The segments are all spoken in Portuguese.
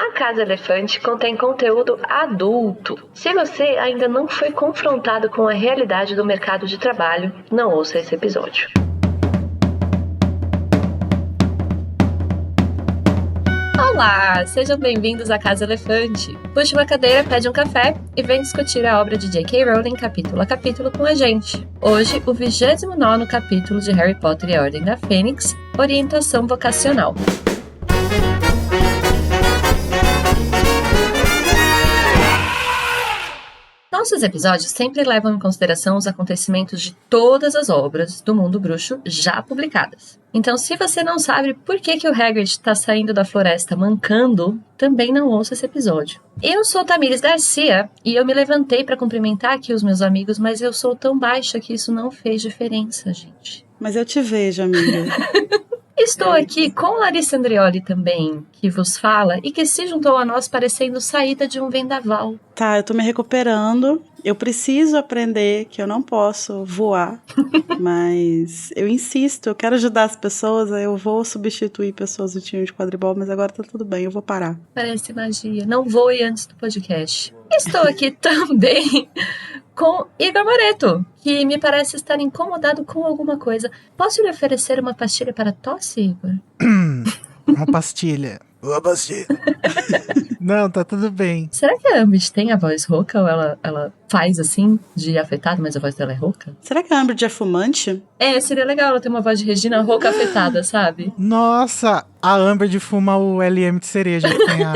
A Casa Elefante contém conteúdo adulto. Se você ainda não foi confrontado com a realidade do mercado de trabalho, não ouça esse episódio. Olá, sejam bem-vindos à Casa Elefante. Puxe uma cadeira, pede um café e vem discutir a obra de J.K. Rowling capítulo a capítulo com a gente. Hoje, o 29º capítulo de Harry Potter e a Ordem da Fênix, Orientação Vocacional. Nossos episódios sempre levam em consideração os acontecimentos de todas as obras do mundo bruxo já publicadas. Então, se você não sabe por que o Hagrid está saindo da floresta mancando, também não ouça esse episódio. Eu sou Tamires Garcia e eu me levantei para cumprimentar aqui os meus amigos, mas eu sou tão baixa que isso não fez diferença, gente. Mas eu te vejo, amiga. Estou aqui com Larissa Andreoli também, que vos fala e que se juntou a nós parecendo saída de um vendaval. Tá, eu tô me recuperando. Eu preciso aprender que eu não posso voar, mas eu insisto, eu quero ajudar as pessoas, eu vou substituir pessoas do time de quadribol, mas agora tá tudo bem, eu vou parar. Parece magia, não voe antes do podcast. Estou aqui também com Igor Moreto, que me parece estar incomodado com alguma coisa. Posso lhe oferecer uma pastilha para tosse, Igor? Uma pastilha. Uma pastilha. Não, tá tudo bem. Será que a Ambridge tem a voz rouca ou ela faz assim, de afetada, mas a voz dela é rouca? Será que a Ambridge é fumante? É, seria legal ela ter uma voz de Regina rouca afetada, sabe? Nossa, a Ambridge fuma o LM de cereja, que tem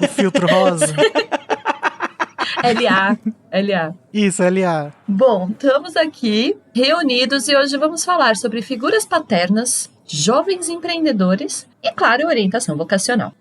o filtro rosa. LA. Isso, LA. Bom, estamos aqui reunidos e hoje vamos falar sobre figuras paternas, jovens empreendedores e, claro, orientação vocacional.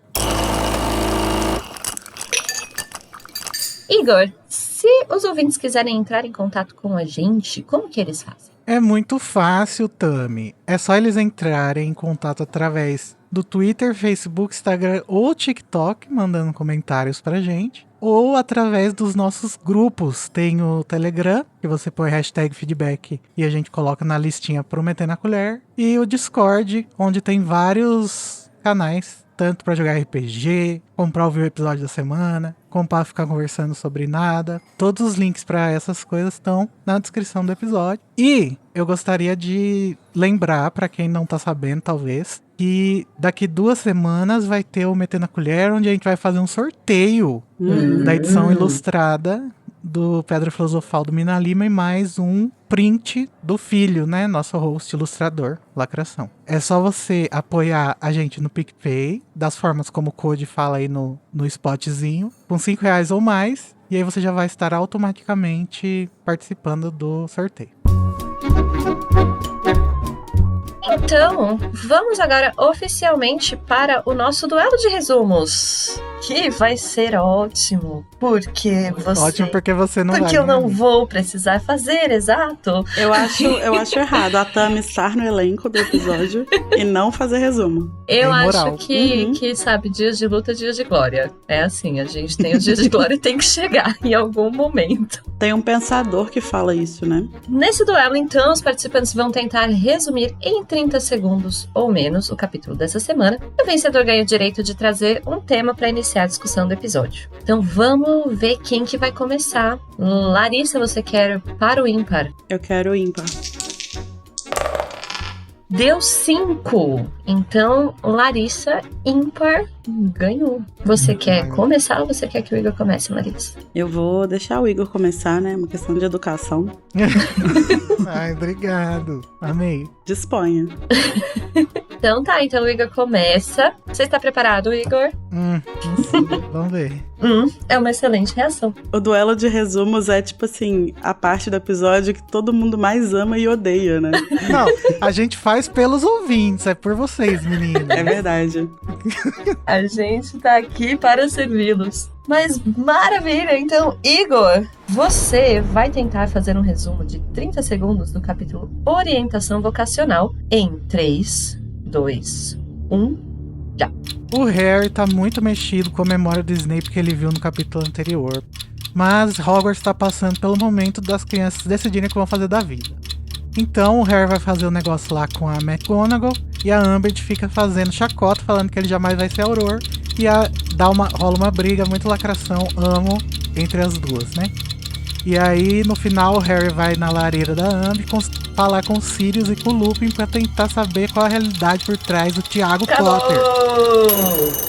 Igor, se os ouvintes quiserem entrar em contato com a gente, como que eles fazem? É muito fácil, Tami. É só eles entrarem em contato através do Twitter, Facebook, Instagram ou TikTok, mandando comentários pra gente. Ou através dos nossos grupos. Tem o Telegram, que você põe #feedback e a gente coloca na listinha Prometendo a Colher. E o Discord, onde tem vários canais, tanto para jogar RPG, como para ouvir o episódio da semana, como para ficar conversando sobre nada. Todos os links para essas coisas estão na descrição do episódio. E eu gostaria de lembrar, para quem não tá sabendo, talvez, que daqui 2 semanas vai ter o Metendo a Colher, onde a gente vai fazer um sorteio da edição ilustrada do Pedra Filosofal do Mina Lima e mais um print do filho, né? Nosso host ilustrador, Lacração. É só você apoiar a gente no PicPay, das formas como o Code fala aí no spotzinho, com R$5 ou mais, e aí você já vai estar automaticamente participando do sorteio. Então, vamos agora oficialmente para o nosso duelo de resumos, que vai ser ótimo, porque você... Ótimo porque você não vai. Porque eu não vou precisar fazer, exato. Eu acho errado a Tami estar no elenco do episódio e não fazer resumo. Eu acho que, sabe, dias de luta, dias de glória. É assim, a gente tem os dias de glória e tem que chegar em algum momento. Tem um pensador que fala isso, né? Nesse duelo, então, os participantes vão tentar resumir em 30 segundos ou menos o capítulo dessa semana. E o vencedor ganha o direito de trazer um tema para iniciar a discussão do episódio. Então vamos ver quem que vai começar. Larissa, você quer par ou ímpar? Eu quero ímpar. Deu 5. Então, Larissa, ímpar, ganhou. Você quer começar ou você quer que o Igor comece, Larissa? Eu vou deixar o Igor começar, né? Uma questão de educação. Ai, obrigado. Amei. Disponha. Então tá, então o Igor começa. Você está preparado, Igor? Vamos ver. É uma excelente reação. O duelo de resumos é tipo assim, a parte do episódio que todo mundo mais ama e odeia, né? Não, a gente faz pelos ouvintes, é por vocês, meninas. É verdade. A gente tá aqui para servi-los. Mas maravilha! Então, Igor, você vai tentar fazer um resumo de 30 segundos do capítulo Orientação Vocacional em 3, 2, 1, já. O Harry tá muito mexido com a memória do Snape que ele viu no capítulo anterior. Mas Hogwarts tá passando pelo momento das crianças decidirem o que vão fazer da vida. Então o Harry vai fazer o negócio lá com a McGonagall e a Umbridge fica fazendo chacota, falando que ele jamais vai ser Auror E rola uma briga, muito lacração, amo, entre as duas, né? E aí, no final, o Harry vai na lareira da Amber falar com o Sirius e com o Lupin pra tentar saber qual a realidade por trás do Tiago Potter.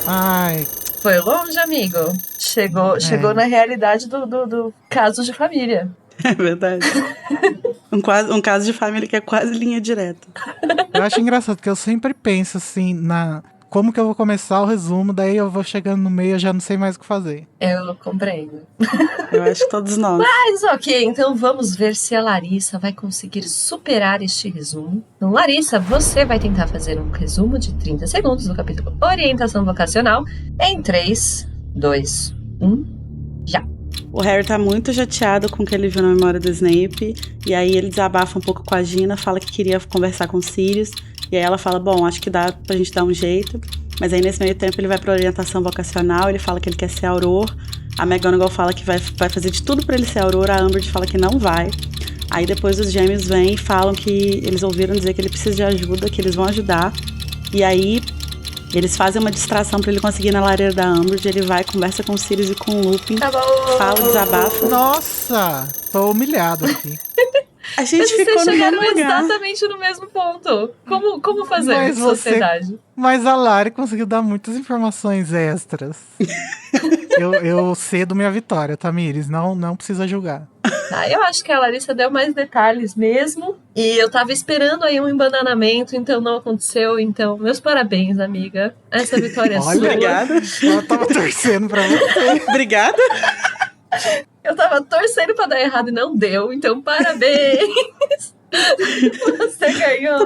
Ai. Foi longe, amigo. Chegou na realidade do caso de família. É verdade. Um caso de família que é quase linha direta. Eu acho engraçado, porque eu sempre penso assim, como que eu vou começar o resumo, daí eu vou chegando no meio e eu já não sei mais o que fazer. Eu compreendo. Eu acho que todos nós. Mas ok, então vamos ver se a Larissa vai conseguir superar este resumo. Então, Larissa, você vai tentar fazer um resumo de 30 segundos do capítulo Orientação Vocacional em 3, 2, 1, já. O Harry tá muito chateado com o que ele viu na memória do Snape, e aí ele desabafa um pouco com a Gina, fala que queria conversar com o Sirius, e aí ela fala, bom, acho que dá pra gente dar um jeito, mas aí nesse meio tempo ele vai pra orientação vocacional, ele fala que ele quer ser Auror, a McGonagall fala que vai fazer de tudo pra ele ser Auror, a Umbridge fala que não vai, aí depois os gêmeos vêm e falam que eles ouviram dizer que ele precisa de ajuda, que eles vão ajudar, e aí eles fazem uma distração pra ele conseguir ir na lareira da Umbridge, ele vai, conversa com o Sirius e com o Lupin, fala, desabafa. Nossa, tô humilhado aqui. A gente ficou no mesmo lugar. Exatamente no mesmo ponto. Como fazer sociedade? Mas a Lari conseguiu dar muitas informações extras. eu cedo minha vitória, Tamires, não precisa julgar. Eu acho que a Larissa deu mais detalhes mesmo. E eu tava esperando aí um embananamento, então não aconteceu. Então, meus parabéns, amiga. Essa vitória é sua. Obrigada. Eu tava torcendo pra você. Obrigada. Eu tava torcendo pra dar errado e não deu. Então, parabéns. Você ganhou.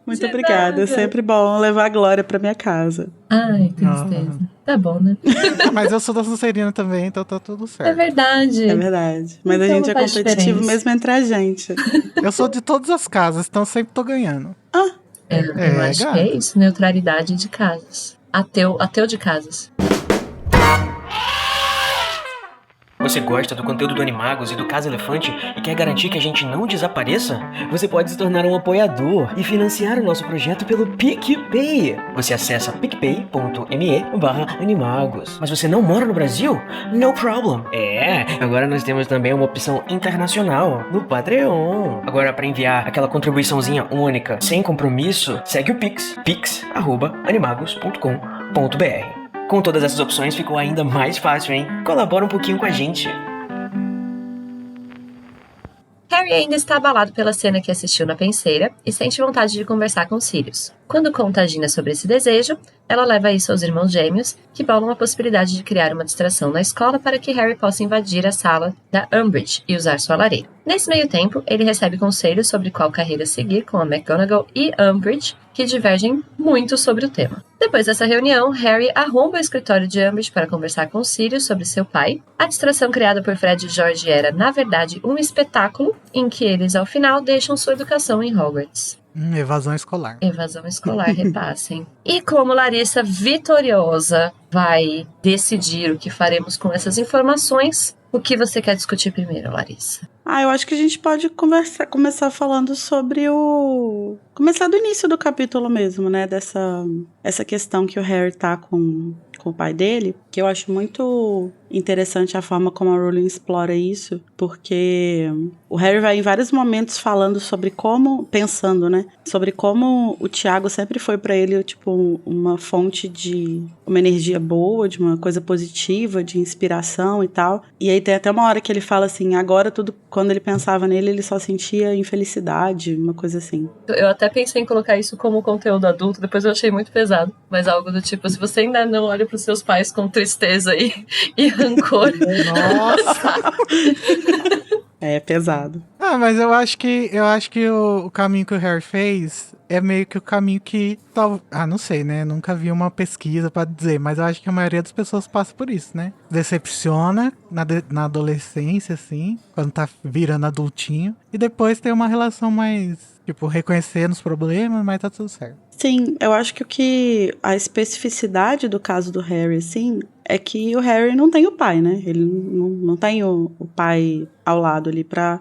Muito obrigada. É sempre bom levar a glória pra minha casa. Ai, tristeza. Tá bom, né? Mas eu sou da Sonserina também, então tá tudo certo. É verdade. Mas então a gente é competitivo mesmo entre a gente. Eu sou de todas as casas, então sempre tô ganhando. Eu acho que é isso, neutralidade de casas. Ateu de casas. Você gosta do conteúdo do Animagos e do Casa Elefante e quer garantir que a gente não desapareça? Você pode se tornar um apoiador e financiar o nosso projeto pelo PicPay. Você acessa picpay.me/animagos. Mas você não mora no Brasil? No problem. Agora nós temos também uma opção internacional no Patreon. Agora, para enviar aquela contribuiçãozinha única, sem compromisso, segue o Pix, pix@animagos.com.br. Com todas essas opções ficou ainda mais fácil, hein? Colabora um pouquinho com a gente. Harry ainda está abalado pela cena que assistiu na penseira e sente vontade de conversar com Sirius. Quando conta a Gina sobre esse desejo, ela leva isso aos irmãos gêmeos, que bolam a possibilidade de criar uma distração na escola para que Harry possa invadir a sala da Umbridge e usar sua lareira. Nesse meio tempo, ele recebe conselhos sobre qual carreira seguir com a McGonagall e Umbridge, que divergem muito sobre o tema. Depois dessa reunião, Harry arromba o escritório de Umbridge para conversar com Sirius sobre seu pai. A distração criada por Fred e George era, na verdade, um espetáculo em que eles, ao final, deixam sua educação em Hogwarts. Evasão escolar. Evasão escolar, repassem. E como Larissa vitoriosa vai decidir o que faremos com essas informações, o que você quer discutir primeiro, Larissa? Eu acho que a gente pode começar falando sobre começar do início do capítulo mesmo, né? Essa questão que o Harry tá com o pai dele, que eu acho muito interessante a forma como a Rowling explora isso, porque o Harry vai em vários momentos falando pensando, né? Sobre como o Tiago sempre foi pra ele, tipo, uma fonte de uma energia boa, de uma coisa positiva, de inspiração e tal. E aí tem até uma hora que ele fala assim, agora quando ele pensava nele, ele só sentia infelicidade, uma coisa assim. Eu até pensei em colocar isso como conteúdo adulto, depois eu achei muito pesado. Mas algo do tipo, se você ainda não olha pros seus pais com tristeza e rancor. Nossa! É pesado. Mas eu acho que o caminho que o Harry fez é meio que o caminho que não sei, né? Nunca vi uma pesquisa pra dizer, mas eu acho que a maioria das pessoas passa por isso, né? Decepciona na adolescência, assim, quando tá virando adultinho, e depois tem uma relação mais, tipo, reconhecendo os problemas, mas tá tudo certo. Sim, eu acho que a especificidade do caso do Harry, assim, é que o Harry não tem o pai, né? Ele não tem o pai ao lado ali pra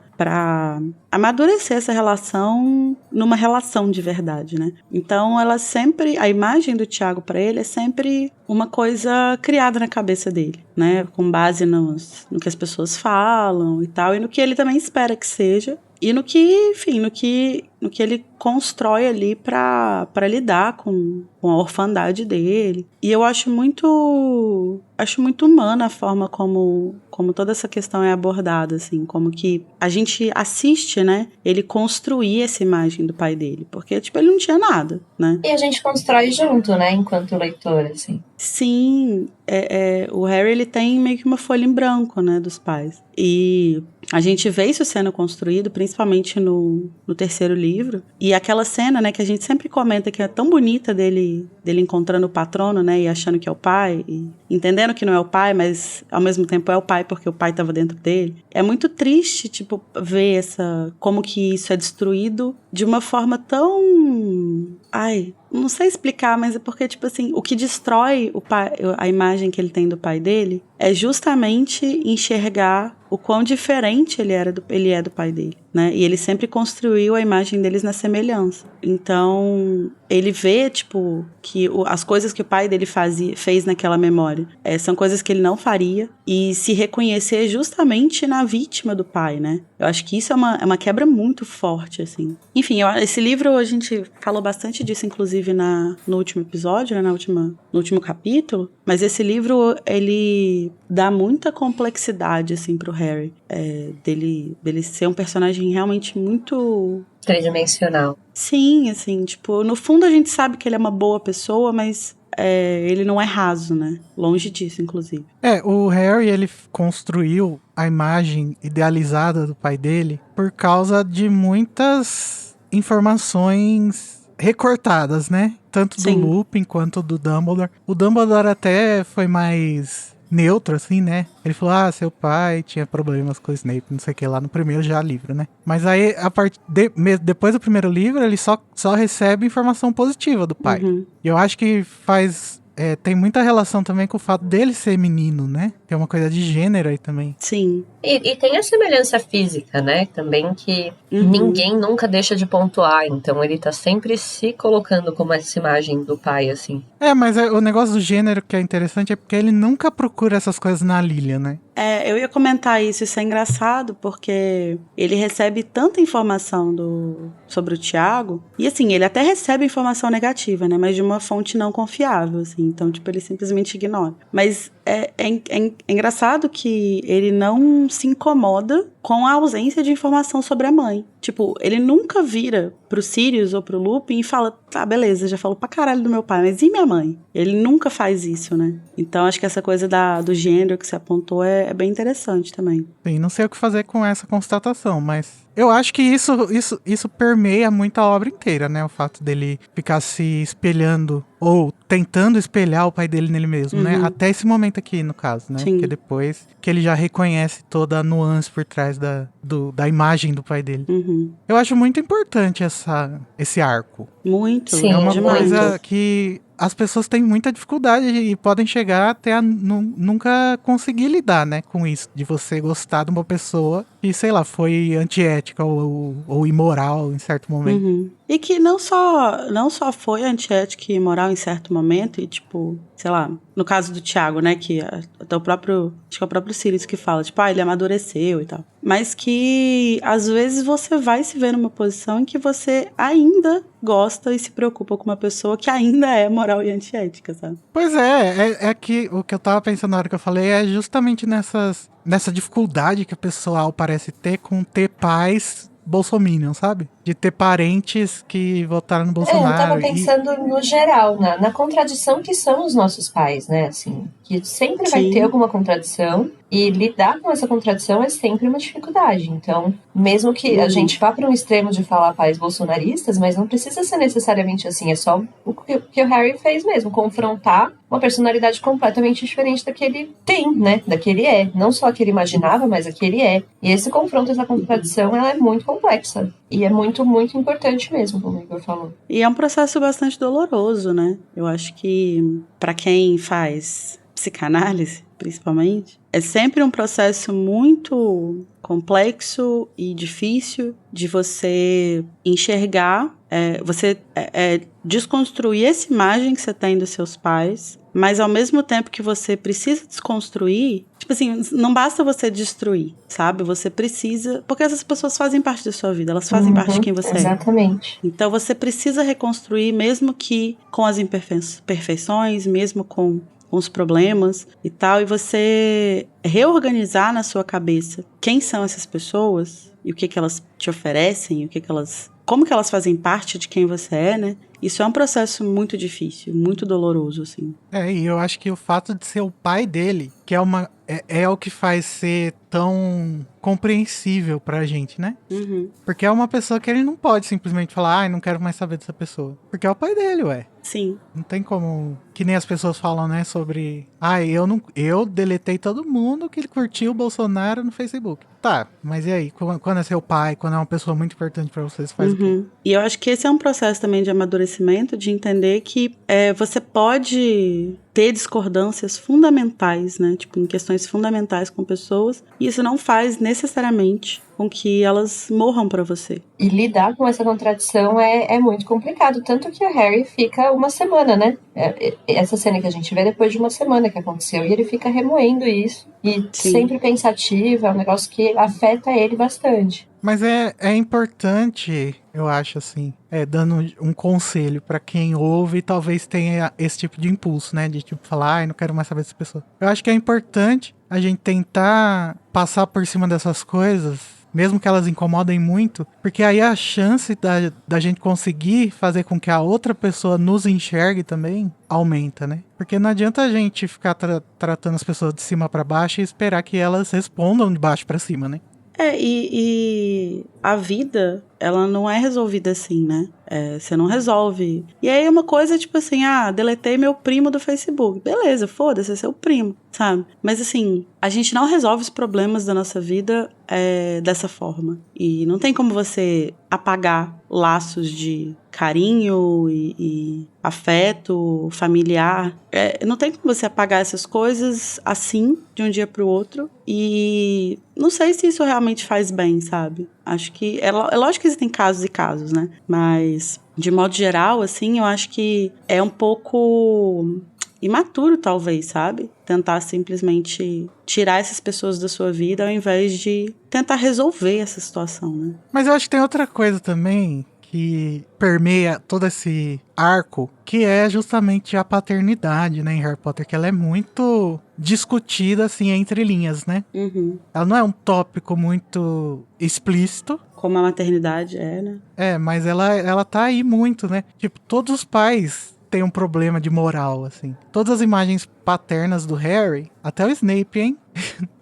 amadurecer essa relação numa relação de verdade, né? Então a imagem do Thiago para ele é sempre uma coisa criada na cabeça dele, né? Com base no que as pessoas falam e tal, e no que ele também espera que seja. E no que, enfim, no que ele constrói ali para lidar com a orfandade dele. E eu acho muito humana a forma como toda essa questão é abordada, assim, como que a gente assiste, né, ele construir essa imagem do pai dele, porque, tipo, ele não tinha nada, né? E a gente constrói junto, né, enquanto leitor, assim. Sim, o Harry, ele tem meio que uma folha em branco, né, dos pais. E a gente vê isso sendo construído, principalmente no terceiro livro. E aquela cena, né, que a gente sempre comenta que é tão bonita dele encontrando o patrono, né, e achando que é o pai, e entendendo que não é o pai, mas ao mesmo tempo é o pai porque o pai estava dentro dele. É muito triste, tipo, ver como que isso é destruído de uma forma tão... Ai, não sei explicar, mas é porque, tipo assim, o que destrói a imagem que ele tem do pai dele é justamente enxergar o quão diferente ele é do pai dele, né? E ele sempre construiu a imagem deles na semelhança. Então, ele vê, tipo, que as coisas que o pai dele fez naquela memória são coisas que ele não faria, e se reconhecer justamente na vítima do pai, né? Eu acho que isso é uma quebra muito forte, assim. Enfim, esse livro, a gente falou bastante disso, inclusive, no último episódio, né? No último capítulo, mas esse livro, ele dá muita complexidade, assim, pro Harry, dele ser um personagem realmente muito... tridimensional. Sim, assim, tipo, no fundo a gente sabe que ele é uma boa pessoa, mas ele não é raso, né? Longe disso, inclusive. O Harry, ele construiu a imagem idealizada do pai dele por causa de muitas informações recortadas, né? Tanto do Sim. Lupin quanto do Dumbledore. O Dumbledore até foi mais neutro, assim, né? Ele falou, seu pai tinha problemas com o Snape, não sei o que, lá no primeiro já livro, né? Mas aí, depois do primeiro livro, ele só recebe informação positiva do pai. Uhum. E eu acho que tem muita relação também com o fato dele ser menino, né? Tem uma coisa de gênero aí também. Sim. E tem a semelhança física, né? Também que ninguém nunca deixa de pontuar. Então ele tá sempre se colocando como essa imagem do pai, assim. Mas o negócio do gênero que é interessante é porque ele nunca procura essas coisas na Lilian, né? Eu ia comentar isso é engraçado, porque ele recebe tanta informação sobre o Thiago, e assim, ele até recebe informação negativa, né, mas de uma fonte não confiável, assim, então, tipo, ele simplesmente ignora. Mas é engraçado que ele não se incomoda com a ausência de informação sobre a mãe. Tipo, ele nunca vira pro Sirius ou pro Lupin e fala, tá, beleza, já falou pra caralho do meu pai, mas e minha mãe? Ele nunca faz isso, né? Então, acho que essa coisa do gênero que você apontou é bem interessante também. Sim, não sei o que fazer com essa constatação, mas eu acho que isso permeia muito a obra inteira, né? O fato dele ficar se espelhando ou tentando espelhar o pai dele nele mesmo, né? Até esse momento aqui, no caso, né? Sim. Porque depois que ele já reconhece toda a nuance por trás da imagem do pai dele. Eu acho muito importante esse arco. Muito. Sim, É uma demais. coisa que as pessoas têm muita dificuldade e podem chegar até a nunca conseguir lidar, né, com isso. De você gostar de uma pessoa que, sei lá, foi antiética ou imoral em certo momento. E que não só foi antiética e imoral em certo momento, e tipo, sei lá, no caso do Thiago, né, que até acho que é o próprio Sirius que fala, tipo, ele amadureceu e tal. Mas que, às vezes, você vai se ver numa posição em que você ainda gosta e se preocupa com uma pessoa que ainda é moral e antiética, sabe? Pois é que o que eu tava pensando na hora que eu falei é justamente nessa dificuldade que o pessoal parece ter com ter pais bolsominion, sabe? De ter parentes que votaram no Bolsonaro. Eu tava pensando no geral, na contradição que são os nossos pais, né? Assim, que sempre vai ter alguma contradição e lidar com essa contradição é sempre uma dificuldade. Então, mesmo que a gente vá para um extremo de falar pais bolsonaristas, mas não precisa ser necessariamente assim. É só o que o Harry fez mesmo, confrontar uma personalidade completamente diferente da que ele tem, né? Da que ele é. Não só a que ele imaginava, mas a que ele é. E esse confronto, essa contradição, ela é muito complexa. E é muito, muito importante mesmo, como o Igor falou. E é um processo bastante doloroso, né? Eu acho que, pra quem faz psicanálise, principalmente, é sempre um processo muito complexo e difícil de você enxergar, você desconstruir essa imagem que você tem dos seus pais, mas ao mesmo tempo que você precisa desconstruir, tipo assim, não basta você destruir, sabe? Você precisa, porque essas pessoas fazem parte da sua vida, elas fazem parte de quem você é. Exatamente. Então você precisa reconstruir, mesmo que com as imperfeições, mesmo com os problemas e tal, e você reorganizar na sua cabeça quem são essas pessoas e o que elas te oferecem, como que elas fazem parte de quem você é, né? Isso é um processo muito difícil, muito doloroso, assim. E eu acho que o fato de ser o pai dele, que é o que faz ser tão compreensível pra gente, né? Uhum. Porque é uma pessoa que ele não pode simplesmente falar, não quero mais saber dessa pessoa. Porque é o pai dele, ué. Sim. Não tem como... Que nem as pessoas falam, né, sobre... eu deletei todo mundo que curtiu o Bolsonaro no Facebook. Tá, mas e aí? Quando é seu pai, quando é uma pessoa muito importante pra você faz o quê? E eu acho que esse é um processo também de amadurecimento, de entender que você pode ter discordâncias fundamentais, né? Tipo, em questões fundamentais com pessoas, e isso não faz necessariamente com que elas morram pra você. E lidar com essa contradição é muito complicado, tanto que o Harry fica uma semana, né? Essa cena que a gente vê depois de uma semana que aconteceu, e ele fica remoendo isso, e Sim. sempre pensativo, é um negócio que afeta ele bastante. Mas é importante, eu acho assim, dando um conselho pra quem ouve e talvez tenha esse tipo de impulso, né? De tipo falar, não quero mais saber dessa pessoa. Eu acho que é importante a gente tentar passar por cima dessas coisas, mesmo que elas incomodem muito, porque aí a chance da gente conseguir fazer com que a outra pessoa nos enxergue também aumenta, né? Porque não adianta a gente ficar tratando as pessoas de cima pra baixo e esperar que elas respondam de baixo pra cima, né? E a vida, ela não é resolvida assim, né? Você não resolve. E aí uma coisa tipo assim, deletei meu primo do Facebook. Beleza, foda-se, é seu primo, sabe? Mas assim, a gente não resolve os problemas da nossa vida dessa forma. E não tem como você apagar laços de carinho e afeto familiar. Não tem como você apagar essas coisas assim, de um dia pro outro. E não sei se isso realmente faz bem, sabe? Acho que... É lógico que existem casos e casos, né? Mas, de modo geral, assim, eu acho que é um pouco imaturo, talvez, sabe? Tentar simplesmente tirar essas pessoas da sua vida ao invés de tentar resolver essa situação, né? Mas eu acho que tem outra coisa também que permeia todo esse arco, que é justamente a paternidade, né, em Harry Potter, que ela é muito discutida, assim, entre linhas, né? Uhum. Ela não é um tópico muito explícito. Como a maternidade né? Mas ela tá aí muito, né? Tipo, todos os pais têm um problema de moral, assim. Todas as imagens paternas do Harry, até o Snape, hein?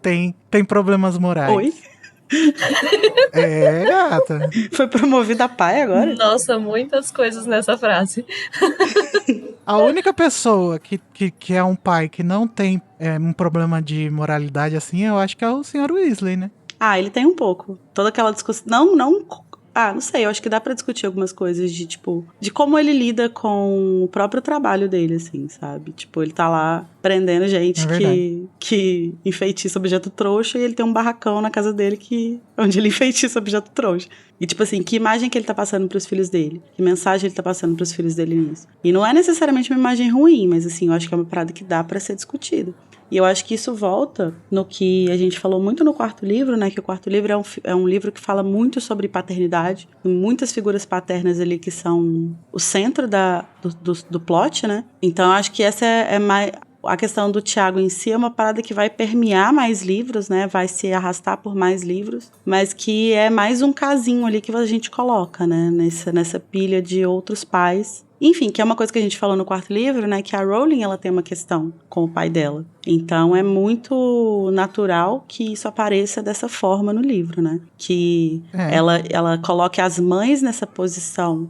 tem problemas morais. Oi? Gata. Foi promovida a pai agora? Nossa, muitas coisas nessa frase. A única pessoa que é um pai que não tem um problema de moralidade assim, eu acho que é o Sr. Weasley, né? Ele tem um pouco. Toda aquela discussão... Não sei, eu acho que dá pra discutir algumas coisas de, tipo... De como ele lida com o próprio trabalho dele, assim, sabe? Tipo, ele tá lá prendendo gente que enfeitiça objeto trouxa e ele tem um barracão na casa dele onde ele enfeitiça objeto trouxa. E, tipo assim, que imagem que ele tá passando pros filhos dele? Que mensagem ele tá passando pros filhos dele nisso? E não é necessariamente uma imagem ruim, mas, assim, eu acho que é uma parada que dá pra ser discutida. E eu acho que isso volta no que a gente falou muito no quarto livro, né? Que o quarto livro é um livro que fala muito sobre paternidade. Tem muitas figuras paternas ali que são o centro do plot, né? Então eu acho que essa é mais... A questão do Tiago em si é uma parada que vai permear mais livros, né? Vai se arrastar por mais livros. Mas que é mais um casinho ali que a gente coloca, né? Nessa pilha de outros pais. Enfim, que é uma coisa que a gente falou no quarto livro, né? Que a Rowling, ela tem uma questão com o pai dela. Então, é muito natural que isso apareça dessa forma no livro, né? Que ela coloque as mães nessa posição,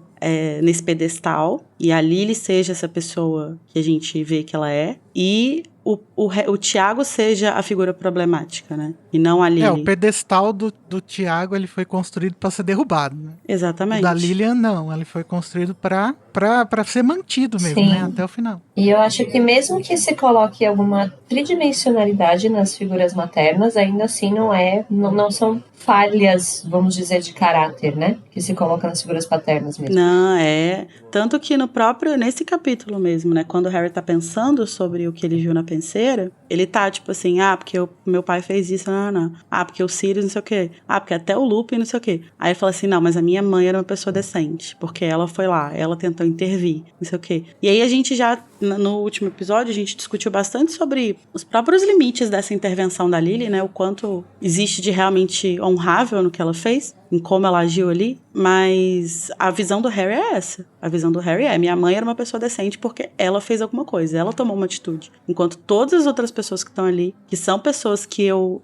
nesse pedestal, e a Lily seja essa pessoa que a gente vê que ela é, e o Tiago seja a figura problemática, né? E não a Lily. O pedestal do Tiago, ele foi construído para ser derrubado, né? Exatamente. O da Lilian, não. Ele foi construído para pra ser mantido mesmo, Sim. né? Até o final. E eu acho que mesmo que se coloque alguma tridimensionalidade nas figuras maternas, ainda assim não são falhas, vamos dizer, de caráter, né? Que se coloca nas figuras paternas mesmo. Não, tanto que nesse capítulo mesmo, né? Quando o Harry tá pensando sobre o que ele viu na penseira, ele tá tipo assim, porque meu pai fez isso, não. Porque o Sirius não sei o quê. Porque até o Lupin não sei o quê. Aí ele fala assim, não, mas a minha mãe era uma pessoa decente, porque ela foi lá, ela tentou intervir, não sei o quê. E aí a gente já, no último episódio, a gente discutiu bastante sobre os próprios limites dessa intervenção da Lily, né? O quanto existe de realmente honrável no que ela fez, em como ela agiu ali, mas a visão do Harry é essa. A visão do Harry minha mãe era uma pessoa decente porque ela fez alguma coisa, ela tomou uma atitude. Enquanto todas as outras pessoas que estão ali, que são pessoas que eu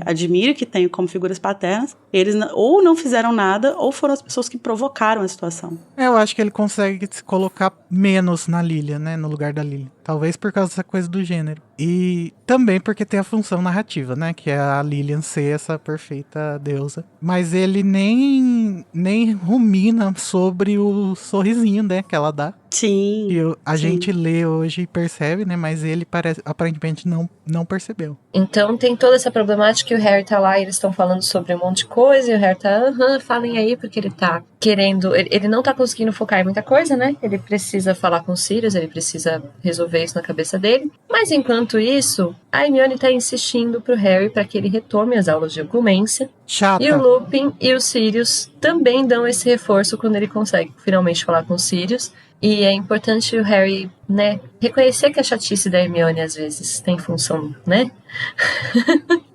admiro, que tenho como figuras paternas, eles ou não fizeram nada, ou foram as pessoas que provocaram a situação. Eu acho que ele consegue se colocar menos na Lilian, né? No lugar da Lilian. Talvez por causa dessa coisa do gênero. E também porque tem a função narrativa, né? Que é a Lilian ser essa perfeita deusa. Mas ele nem rumina sobre o sorrisinho, né? Que ela dá. Sim. E a gente lê hoje e percebe, né? Mas ele aparentemente não percebeu. Então tem toda essa problemática que o Harry tá lá e eles estão falando sobre um monte de coisa e o Harry tá, falem aí, porque ele tá querendo, ele não tá conseguindo focar em muita coisa, né? Ele precisa falar com o Sirius, ele precisa resolver isso na cabeça dele. Mas enquanto isso, a Hermione tá insistindo pro Harry para que ele retome as aulas de oclumência. Chata. E o Lupin e o Sirius também dão esse reforço quando ele consegue finalmente falar com o Sirius. E é importante o Harry, né, reconhecer que a chatice da Hermione às vezes tem função, né?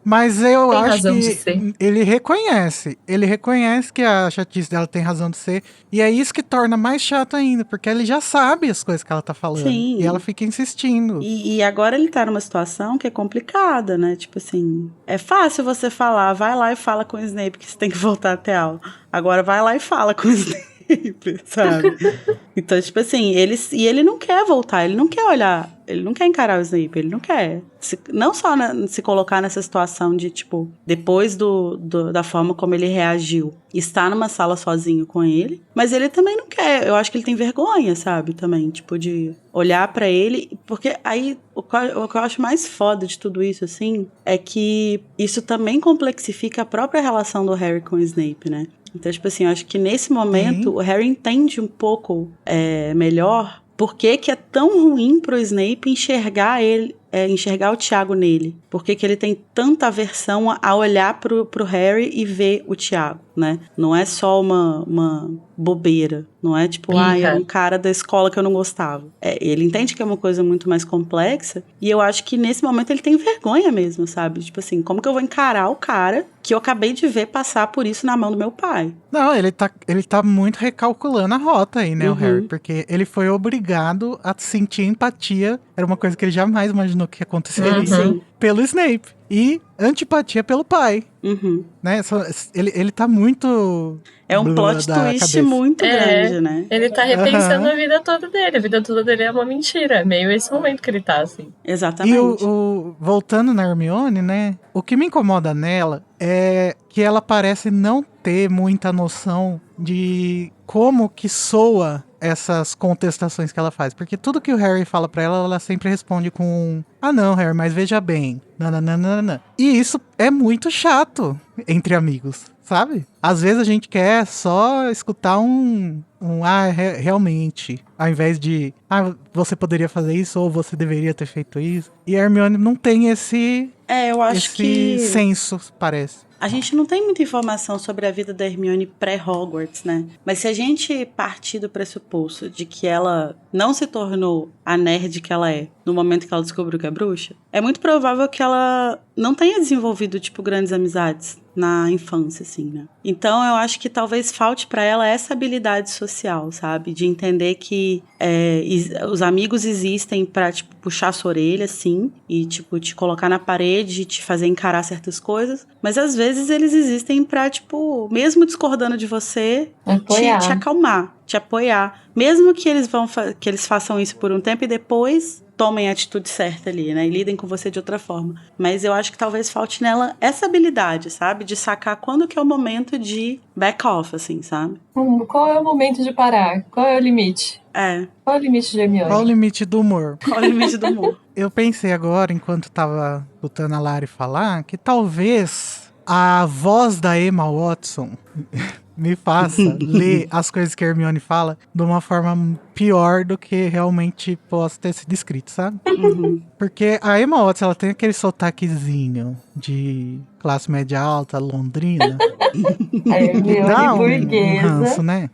Mas eu tem acho razão que de ser. ele reconhece que a chatice dela tem razão de ser, e é isso que torna mais chato ainda, porque ele já sabe as coisas que ela tá falando. Sim. E ela fica insistindo. E agora ele tá numa situação que é complicada, né? Tipo assim, é fácil você falar, vai lá e fala com o Snape que você tem que voltar até a aula. Agora vai lá e fala com o Snape. Sabe? Então, tipo assim, ele não quer voltar, ele não quer olhar, ele não quer encarar o Snape, ele não quer. Não só se colocar nessa situação de, tipo, depois da forma como ele reagiu, estar numa sala sozinho com ele, mas ele também não quer. Eu acho que ele tem vergonha, sabe? Também, tipo, de olhar pra ele, porque aí o que eu acho mais foda de tudo isso, assim, é que isso também complexifica a própria relação do Harry com o Snape, né? Então, tipo assim, eu acho que nesse momento o Harry entende um pouco melhor por que é tão ruim pro Snape enxergar o Tiago nele. Por que ele tem tanta aversão a olhar pro Harry e ver o Tiago, né? Não é só uma bobeira. Não é tipo, é um cara da escola que eu não gostava. Ele entende que é uma coisa muito mais complexa, e eu acho que nesse momento ele tem vergonha mesmo, sabe? Tipo assim, como que eu vou encarar o cara que eu acabei de ver passar por isso na mão do meu pai? Não, ele tá muito recalculando a rota aí, né, o Harry? Porque ele foi obrigado a sentir empatia. Era uma coisa que ele jamais imaginou que aconteceria. Sim. Pelo Snape. E antipatia pelo pai. Né? Ele tá muito... É um plot twist muito grande, né? Ele tá repensando a vida toda dele. A vida toda dele é uma mentira. É meio esse momento que ele tá, assim. Exatamente. E voltando na Hermione, né? O que me incomoda nela é que ela parece não ter muita noção de como que soa essas contestações que ela faz. Porque tudo que o Harry fala pra ela, ela sempre responde com... não, Harry, mas veja bem. Nananana. E isso é muito chato entre amigos, sabe? Às vezes a gente quer só escutar realmente, ao invés de você poderia fazer isso ou você deveria ter feito isso. E a Hermione não tem esse eu acho que senso, parece. A gente não tem muita informação sobre a vida da Hermione pré-Hogwarts, né? Mas se a gente partir do pressuposto de que ela não se tornou a nerd que ela é no momento que ela descobriu que é bruxa, é muito provável que ela não tenha desenvolvido, tipo, grandes amizades na infância, assim, né? Então, eu acho que talvez falte pra ela essa habilidade social, sabe? De entender que os amigos existem pra, tipo, puxar sua orelha, sim, e, tipo, te colocar na parede e te fazer encarar certas coisas, mas às vezes eles existem pra, tipo, mesmo discordando de você, te acalmar, te apoiar. Mesmo que eles façam isso por um tempo e depois tomem a atitude certa ali, né? E lidem com você de outra forma. Mas eu acho que talvez falte nela essa habilidade, sabe? De sacar quando que é o momento de back off, assim, sabe? Qual é o momento de parar? Qual é o limite? Qual é o limite de Hermione? Qual o limite do humor? Qual o limite do humor? Eu pensei agora, enquanto tava escutando a Lari falar, que talvez a voz da Emma Watson me faça ler as coisas que a Hermione fala de uma forma pior do que realmente possa ter sido escrito, sabe? Porque a Emma Watson, ela tem aquele sotaquezinho de classe média alta, londrina. A Hermione Dá um burguesa. ranço, né?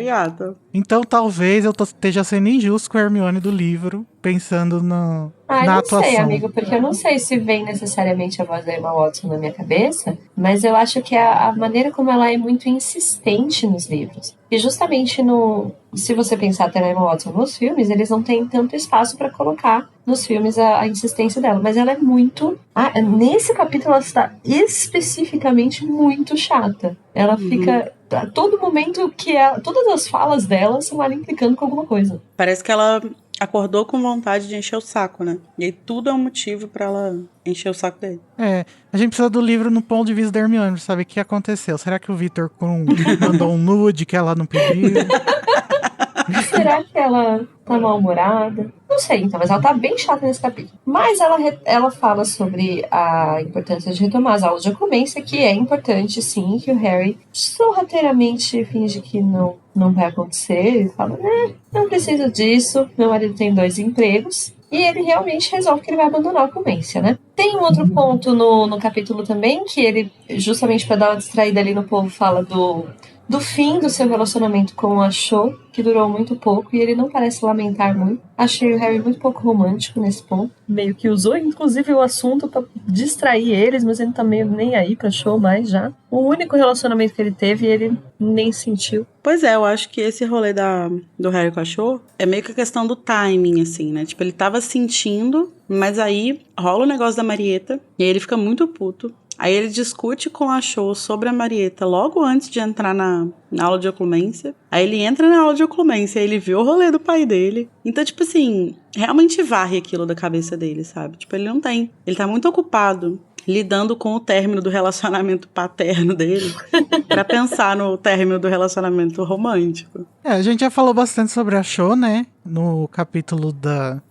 Gata. Então talvez eu esteja sendo injusto com a Hermione do livro, pensando na não atuação. sei, amigo, porque eu não sei se vem necessariamente a voz da Emma Watson na minha cabeça, mas eu acho que a maneira como ela é muito insistente nos livros. E justamente se você pensar até na Emma Watson nos filmes, eles não têm tanto espaço para colocar nos filmes a insistência dela, mas ela é muito... nesse capítulo ela está especificamente muito chata. Ela fica... A todo momento todas as falas dela são ela implicando com alguma coisa. Parece que ela acordou com vontade de encher o saco, né? E aí tudo é um motivo pra ela encher o saco dele. A gente precisa do livro no ponto de vista da Hermione, pra saber o que aconteceu. Será que o Victor Krum mandou um nude que ela não pediu? Será que ela tá mal-humorada? Não sei, então, mas ela tá bem chata nesse capítulo. Mas ela fala sobre a importância de retomar as aulas de oclumência, que é importante, sim, que o Harry sorrateiramente finge que não vai acontecer. Ele fala, não preciso disso, meu marido tem 2 empregos. E ele realmente resolve que ele vai abandonar a oclumência, né? Tem um outro ponto no capítulo também, que ele, justamente pra dar uma distraída ali no povo, fala do fim do seu relacionamento com a Cho, que durou muito pouco, e ele não parece lamentar muito. Achei o Harry muito pouco romântico nesse ponto. Meio que usou, inclusive, o assunto pra distrair eles, mas ele tá meio nem aí pra Cho mais já. O único relacionamento que ele teve, ele nem sentiu. Pois é, eu acho que esse rolê do Harry com a Cho é meio que a questão do timing, assim, né? Tipo, ele tava sentindo, mas aí rola o negócio da Marieta, e aí ele fica muito puto. Aí ele discute com a Cho sobre a Marieta logo antes de entrar na aula de oclumência. Aí ele entra na aula de oclumência, aí ele vê o rolê do pai dele. Então, tipo assim, realmente varre aquilo da cabeça dele, sabe? Tipo, ele não tem. Ele tá muito ocupado lidando com o término do relacionamento paterno dele pra pensar no término do relacionamento romântico. A gente já falou bastante sobre a Cho, né? No capítulo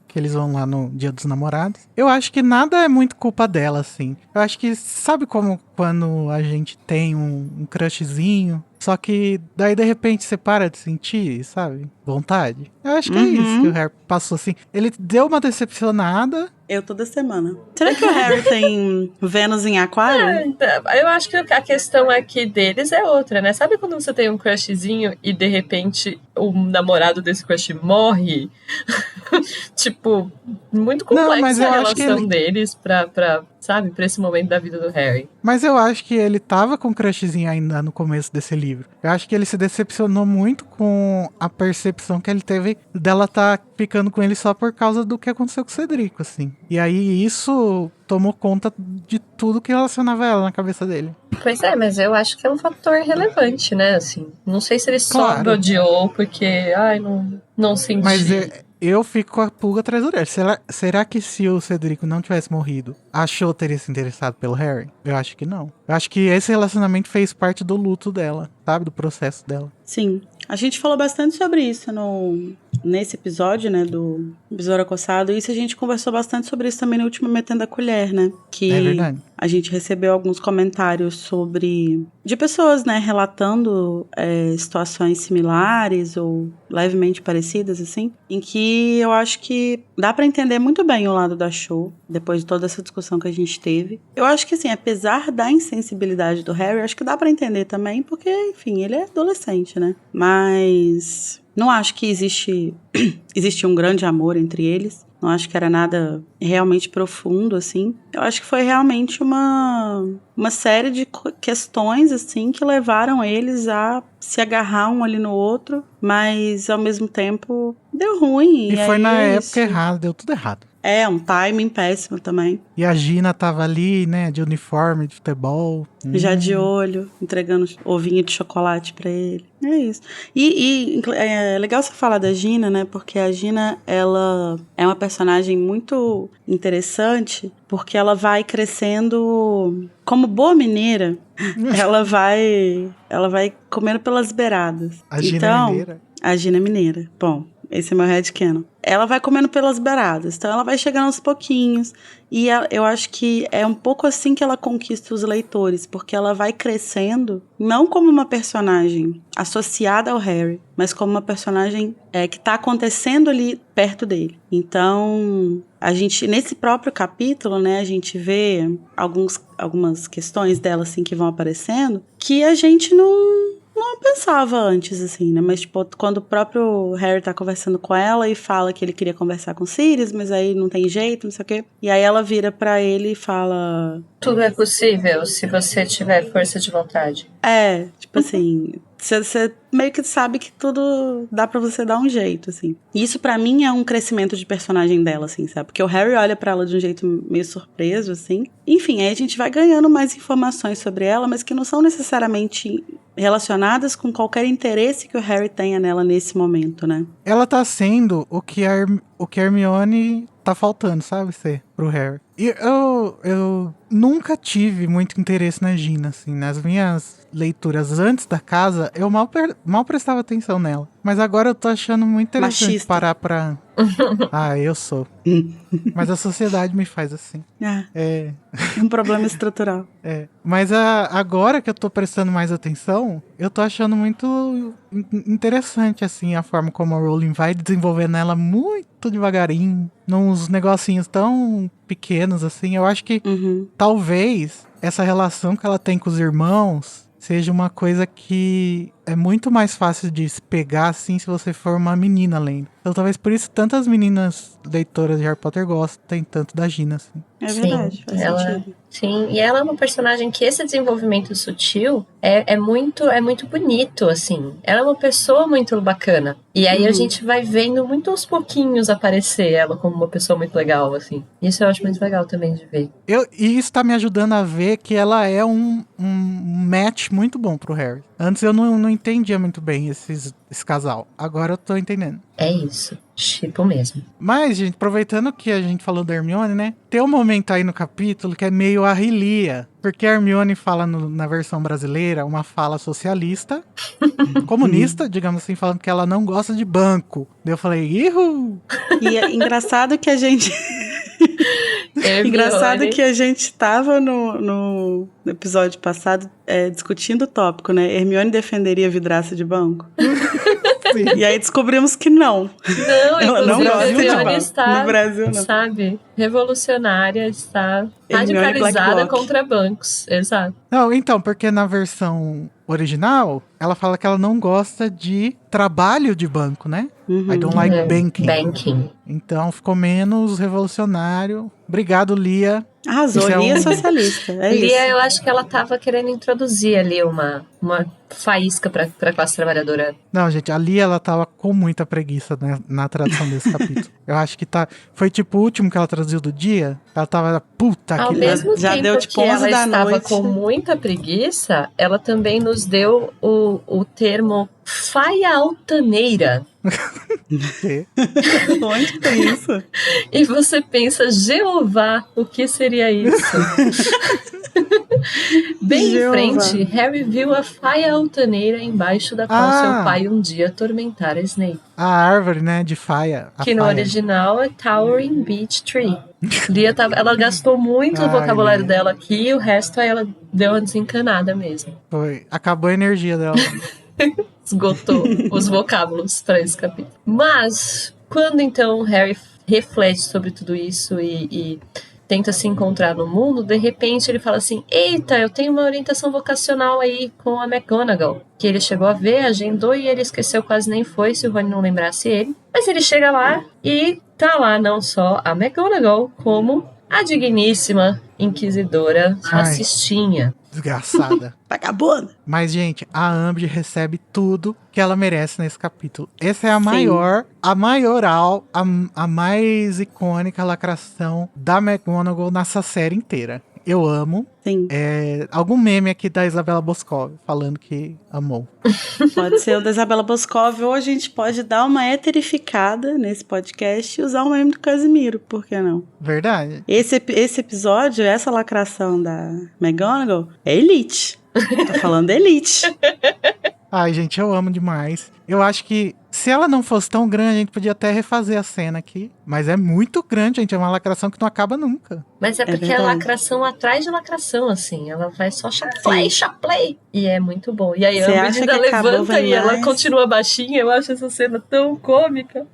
que eles vão lá no Dia dos Namorados. Eu acho que nada é muito culpa dela, assim. Eu acho que, sabe como quando a gente tem um crushzinho, só que daí de repente você para de sentir, sabe? Vontade. Eu acho que é isso que o Harry passou, assim. Ele deu uma decepcionada. Eu toda semana. Será que o Harry tem Vênus em Aquário? Eu acho que a questão aqui deles é outra, né? Sabe quando você tem um crushzinho e de repente o namorado desse crush morre? Tipo, muito complexa a relação deles pra, sabe, pra esse momento da vida do Harry. Mas eu acho que ele tava com crushzinho ainda no começo desse livro. Eu acho que ele se decepcionou muito com a percepção que ele teve dela tá ficando com ele só por causa do que aconteceu com o Cedrico, assim. E aí isso tomou conta de tudo que relacionava ela na cabeça dele. Pois é, mas eu acho que é um fator relevante, né, assim. Não sei se ele só me odiou porque, não senti. Mas eu fico com a pulga atrás do orelha. Será que se o Cedrico não tivesse morrido, a Cho teria se interessado pelo Harry? Eu acho que não. Eu acho que esse relacionamento fez parte do luto dela, sabe? Do processo dela. Sim. A gente falou bastante sobre isso nesse episódio, né, do Besouro Acossado. E isso a gente conversou bastante sobre isso também no último Metendo a Colher, né? Que é verdade. A gente recebeu alguns comentários de pessoas, né, relatando situações similares ou levemente parecidas, assim, em que eu acho que dá pra entender muito bem o lado da Cho, depois de toda essa discussão que a gente teve. Eu acho que, assim, apesar da insensibilidade do Harry, acho que dá pra entender também, porque, enfim, ele é adolescente, né? Mas não acho que existe um grande amor entre eles. Não acho que era nada realmente profundo, assim. Eu acho que foi realmente uma série de questões, assim, que levaram eles a se agarrar um ali no outro, mas, ao mesmo tempo, deu ruim. E foi na época errada, deu tudo errado. Um timing péssimo também. E a Gina tava ali, né, de uniforme, de futebol. Já de olho, entregando ovinho de chocolate pra ele. É isso. E é legal você falar da Gina, né? Porque a Gina, ela é uma personagem muito interessante, porque ela vai crescendo como boa mineira. ela vai comendo pelas beiradas. A Gina é mineira? A Gina é mineira. Bom, esse é meu headcanon. Ela vai comendo pelas beiradas, então ela vai chegando aos pouquinhos. E eu acho que é um pouco assim que ela conquista os leitores, porque ela vai crescendo, não como uma personagem associada ao Harry, mas como uma personagem que tá acontecendo ali perto dele. Então, a gente, nesse próprio capítulo, né, a gente vê algumas questões dela, assim, que vão aparecendo, que a gente não pensava antes, assim, né? Mas, tipo, quando o próprio Harry tá conversando com ela e fala que ele queria conversar com Sirius, mas aí não tem jeito, não sei o quê. E aí ela vira pra ele e fala... Tudo é possível se você tiver força de vontade. Tipo assim... Você meio que sabe que tudo dá pra você dar um jeito, assim. E isso pra mim é um crescimento de personagem dela, assim, sabe? Porque o Harry olha pra ela de um jeito meio surpreso, assim. Enfim, aí a gente vai ganhando mais informações sobre ela, mas que não são necessariamente relacionadas com qualquer interesse que o Harry tenha nela nesse momento, né? Ela tá sendo o que a Hermione tá faltando, sabe, ser pro Harry. E eu nunca tive muito interesse na Gina, assim. Nas minhas leituras antes da casa, eu mal prestava atenção nela. Mas agora eu tô achando muito interessante Machista. parar pra... eu sou. Mas a sociedade me faz assim. É um problema estrutural. Mas agora que eu tô prestando mais atenção, eu tô achando muito interessante, assim, a forma como a Rowling vai desenvolvendo ela muito devagarinho, nos negocinhos tão pequenos, assim. Eu acho que talvez essa relação que ela tem com os irmãos seja uma coisa que é muito mais fácil de se pegar, assim, se você for uma menina lendo. Então talvez por isso tantas meninas leitoras de Harry Potter gostem tanto da Gina, assim. É verdade, faz sentido. Sim, e ela é uma personagem que esse desenvolvimento sutil é muito bonito, assim. Ela é uma pessoa muito bacana. E aí a gente vai vendo muito aos pouquinhos aparecer ela como uma pessoa muito legal, assim. Isso eu acho muito legal também de ver. E isso tá me ajudando a ver que ela é um match muito bom pro Harry. Antes eu não entendia muito bem esse casal. Agora eu tô entendendo. É isso. Tipo mesmo. Mas, gente, aproveitando que a gente falou da Hermione, né? Tem um momento aí no capítulo que é meio a Rilia. Porque a Hermione fala na versão brasileira uma fala socialista, comunista, digamos assim, falando que ela não gosta de banco. Daí eu falei, ihu! E é engraçado que a gente... Engraçado que a gente tava no episódio passado discutindo o tópico, né? Hermione defenderia a vidraça de banco? Sim. E aí descobrimos que não. Não, ela não gosta de Hermione banco. está, no Brasil, não. Sabe, revolucionária, está radicalizada contra bancos. Exato. Não, então, porque na versão original, ela fala que ela não gosta de trabalho de banco, né? I don't like banking. Então ficou menos revolucionário. Obrigado, Lia. Arrasou, Lia é socialista. É Lia, isso. eu acho que ela tava querendo introduzir ali uma faísca pra classe trabalhadora. Não, gente, a Lia, ela tava com muita preguiça, né, na tradução desse capítulo. Eu acho que foi tipo o último que ela traduziu do dia. Ela tava, puta Ao que... mesmo já tempo deu, tipo, que ela 11 da estava noite. com muita preguiça, ela também nos deu o termo faia altaneira. Onde que tem isso? E você pensa, Jeová, o que seria isso? Bem Jeová. em frente, Harry viu a faia altaneira embaixo da qual seu pai um dia atormentara Snape. A árvore, né, de faia. Que no original é Towering Beech Tree. Lia ela gastou muito do vocabulário dela aqui e o resto aí ela deu uma desencanada mesmo. Foi. Acabou a energia dela. Esgotou os vocábulos para esse capítulo. Mas, quando então Harry reflete sobre tudo isso e tenta se encontrar no mundo, de repente ele fala assim, eita, eu tenho uma orientação vocacional aí com a McGonagall, que ele chegou a ver, agendou e ele esqueceu, quase nem foi, se o Rony não lembrasse ele. Mas ele chega lá e tá lá não só a McGonagall, como a digníssima inquisidora Ai. fascistinha. Desgraçada. Vagabunda. Mas, gente, a Amber recebe tudo que ela merece nesse capítulo. Essa é a Sim. maioral, a mais icônica lacração da McGonagall nessa série inteira. Eu amo. Sim. Algum meme aqui da Isabela Boscov falando que amou. Pode ser o da Isabela Boscov, ou a gente pode dar uma heterificada nesse podcast e usar o meme do Casimiro, por que não? Verdade. Esse episódio, essa lacração da McGonagall, é elite. Tô falando elite. Ai, gente, eu amo demais. Eu acho que se ela não fosse tão grande, a gente podia até refazer a cena aqui. Mas é muito grande, gente. É uma lacração que não acaba nunca. Mas é porque é verdade. lacração atrás de lacração, assim. Ela vai só chaplay. E é muito bom. E aí a Você Umbridge acha ainda que acabou, levanta vai e ela mais? continua baixinha. Eu acho essa cena tão cômica.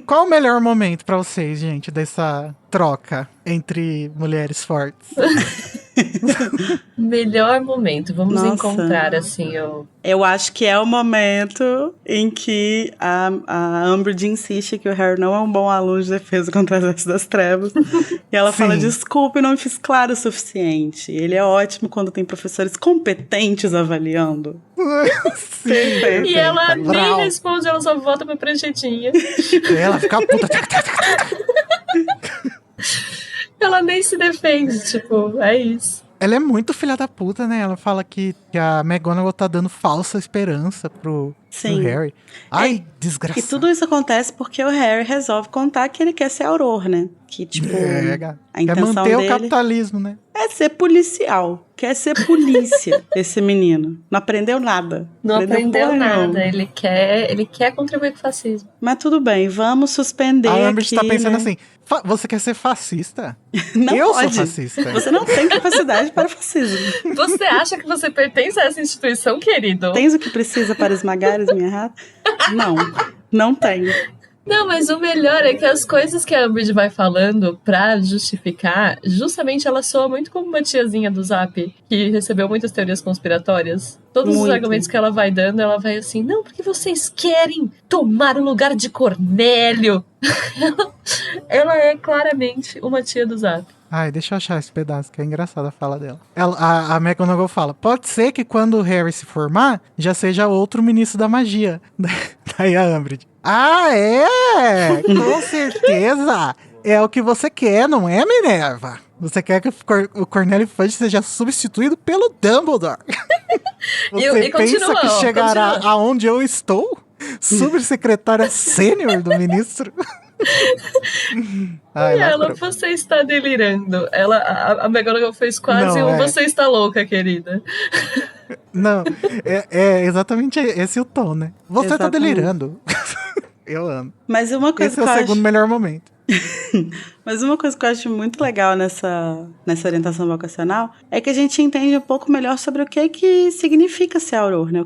Qual o melhor momento pra vocês, gente, dessa troca entre mulheres fortes? Melhor momento. Vamos Nossa. encontrar, assim, Eu acho que é o momento em que a Umbridge insiste que o Harry não é um bom aluno de defesa contra as artes das trevas. E ela fala, Sim. desculpe, não fiz claro o suficiente. Ele é ótimo quando tem professores competentes avaliando. Sim. Perfeito. E ela Brau. nem responde, ela só volta pra pranchetinha. Ela fica puta. Ela nem se defende, tipo, é isso. Ela é muito filha da puta, né? Ela fala que a McGonagall tá dando falsa esperança pro Sim. Harry. Ai, desgraçado. E tudo isso acontece porque o Harry resolve contar que ele quer ser Auror, né? Que, tipo, a Quer intenção manter dele o capitalismo, né? é ser policial. Quer ser polícia, esse menino. Não aprendeu nada. Não aprendeu porra nada. nenhuma. Ele quer contribuir com o fascismo. Mas tudo bem, vamos suspender A Umbridge aqui, tá pensando né? assim, você quer ser fascista? Não Eu pode. sou fascista. Você não tem capacidade para fascismo. Você acha que você pertence a essa instituição, querido? Tens o que precisa para esmagar minha rata? Não, não tenho. Não, mas o melhor é que as coisas que a Umbridge vai falando pra justificar, justamente ela soa muito como uma tiazinha do Zap, que recebeu muitas teorias conspiratórias. Todos os Muito. argumentos que ela vai dando, ela vai assim, não, porque vocês querem tomar o lugar de Cornélio. Ela é claramente uma tia do Zap. Ai, deixa eu achar esse pedaço, que é engraçada a fala dela. A McGonagall fala, pode ser que quando o Harry se formar, já seja outro ministro da magia. Daí a Umbridge, é? Com certeza! É o que você quer, não é, Minerva? Você quer que o Cornélio Fudge seja substituído pelo Dumbledore. Você E pensa continua, que ó, chegará continua. aonde eu estou? Subsecretária sênior do ministro? Ai, E ela, lacrou. você está delirando. A McGonagall fez quase Não, você está louca, querida. Não, é exatamente esse o tom, né? Você tá Exatamente. delirando. Eu amo. Mas uma coisa Esse é que o eu segundo acho... melhor momento. Mas uma coisa que eu acho muito legal nessa orientação vocacional é que a gente entende um pouco melhor sobre o que significa ser Auror, né?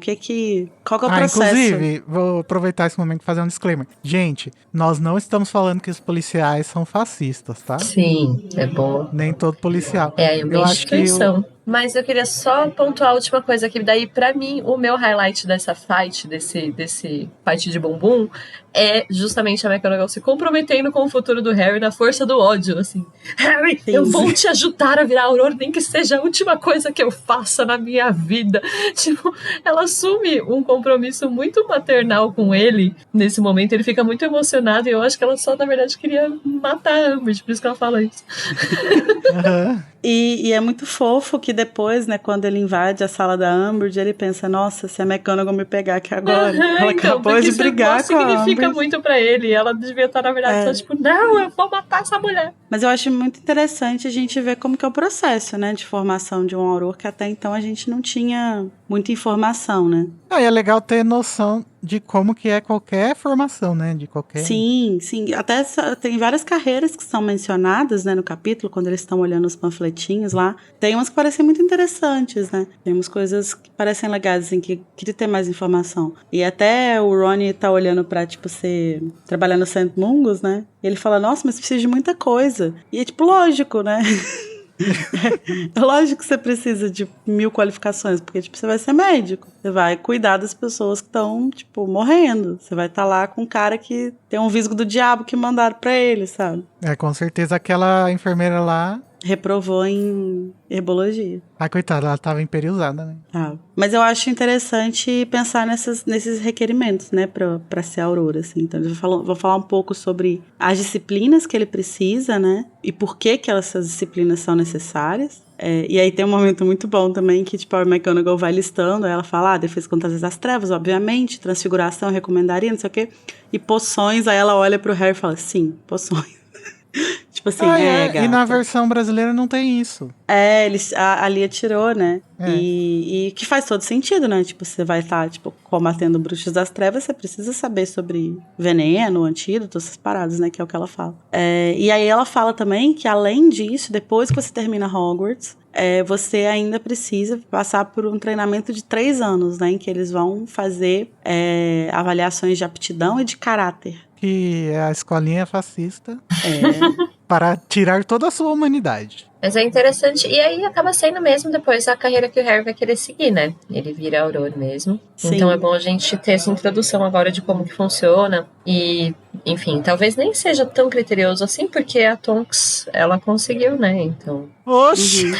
Qual que é o processo. Inclusive, vou aproveitar esse momento e fazer um disclaimer. Gente, nós não estamos falando que os policiais são fascistas, tá? Sim, é bom. Nem todo policial. É uma Eu acho que instituição. Mas eu queria só pontuar a última coisa aqui. Daí, pra mim, o meu highlight dessa fight, desse fight de bumbum, é justamente a McGonagall se comprometendo com o futuro do Harry na força do ódio, assim. Harry, Sim. eu vou te ajudar a virar Auror, nem que seja a última coisa que eu faça na minha vida. Tipo, ela assume um compromisso muito maternal com ele nesse momento. Ele fica muito emocionado e eu acho que ela só, na verdade, queria matar a Umbridge, por isso que ela fala isso. Aham. E é muito fofo que depois, né, quando ele invade a sala da Umbridge, ele pensa, nossa, se a McGonagall me pegar aqui agora, ela acabou porque de isso brigar com a significa Umbridge. muito pra ele. Ela devia estar, na verdade, só tipo, não, eu vou matar essa mulher. Mas eu acho muito interessante a gente ver como que é o processo, né, de formação de um Auror, que até então a gente não tinha muita informação, né? E é legal ter noção de como que é qualquer formação, né? De qualquer... Sim. Até tem várias carreiras que são mencionadas, né, no capítulo, quando eles estão olhando os panfletinhos lá. Tem umas que parecem muito interessantes, né? Tem umas coisas que parecem legais, assim, que queria ter mais informação. E até o Rony tá olhando pra, tipo, trabalhar no St. Mungus, né? E ele fala, nossa, mas precisa de muita coisa. E é, tipo, lógico, né? Lógico que você precisa de 1000 qualificações, porque, tipo, você vai ser médico. Você vai cuidar das pessoas que estão, tipo, morrendo. Você vai estar lá com um cara que tem um visgo do diabo que mandaram pra ele, sabe? Com certeza aquela enfermeira lá... Reprovou em herbologia. Coitada, ela tava imperiosada, né? Mas eu acho interessante pensar nesses requerimentos, né, pra ser Aurora, assim. Então, eu vou falar um pouco sobre as disciplinas que ele precisa, né, e por que essas disciplinas são necessárias. E aí tem um momento muito bom também que, tipo, a McGonagall vai listando, aí ela fala, defesa contra as trevas, obviamente, transfiguração, recomendaria, não sei o quê, e poções, aí ela olha pro Harry e fala, sim, poções. Tipo assim, gata. E na versão brasileira não tem isso. A Lia tirou, né? E que faz todo sentido, né? Tipo, você vai estar, tipo, combatendo bruxos das trevas, você precisa saber sobre veneno, antídoto, essas paradas, né? Que é o que ela fala. E aí ela fala também que, além disso, depois que você termina Hogwarts, você ainda precisa passar por um treinamento de 3 anos, né? Em que eles vão fazer avaliações de aptidão e de caráter. Que é a escolinha fascista. Para tirar toda a sua humanidade. Mas é interessante, e aí acaba sendo mesmo depois a carreira que o Harry vai querer seguir, né? Ele vira Auror mesmo. Sim. Então é bom a gente ter essa introdução agora de como que funciona. E, enfim, talvez nem seja tão criterioso assim, porque a Tonks, ela conseguiu, né? Então... Oxi!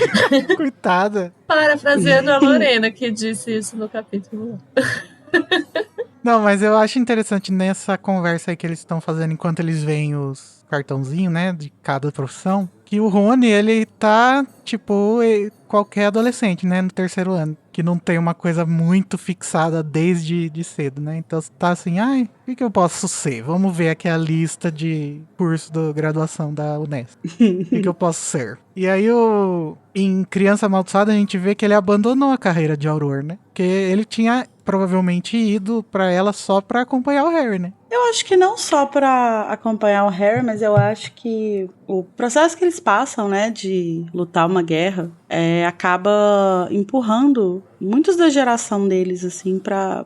Coitada! Parafraseando a Lorena, que disse isso no capítulo 1. Não, mas eu acho interessante nessa conversa aí que eles estão fazendo enquanto eles veem os cartãozinhos, né, de cada profissão, que o Rony, ele tá, tipo, qualquer adolescente, né, no 3º ano, que não tem uma coisa muito fixada desde cedo, né, então tá assim, o que eu posso ser? Vamos ver aqui a lista de curso de graduação da Unesp. O que eu posso ser? E aí, em Criança Amaldiçoada, a gente vê que ele abandonou a carreira de Auror, né, porque ele tinha provavelmente ido pra ela só pra acompanhar o Harry, né? Eu acho que não só pra acompanhar o Harry, mas eu acho que o processo que eles passam, né, de lutar uma guerra, acaba empurrando muitos da geração deles, assim, pra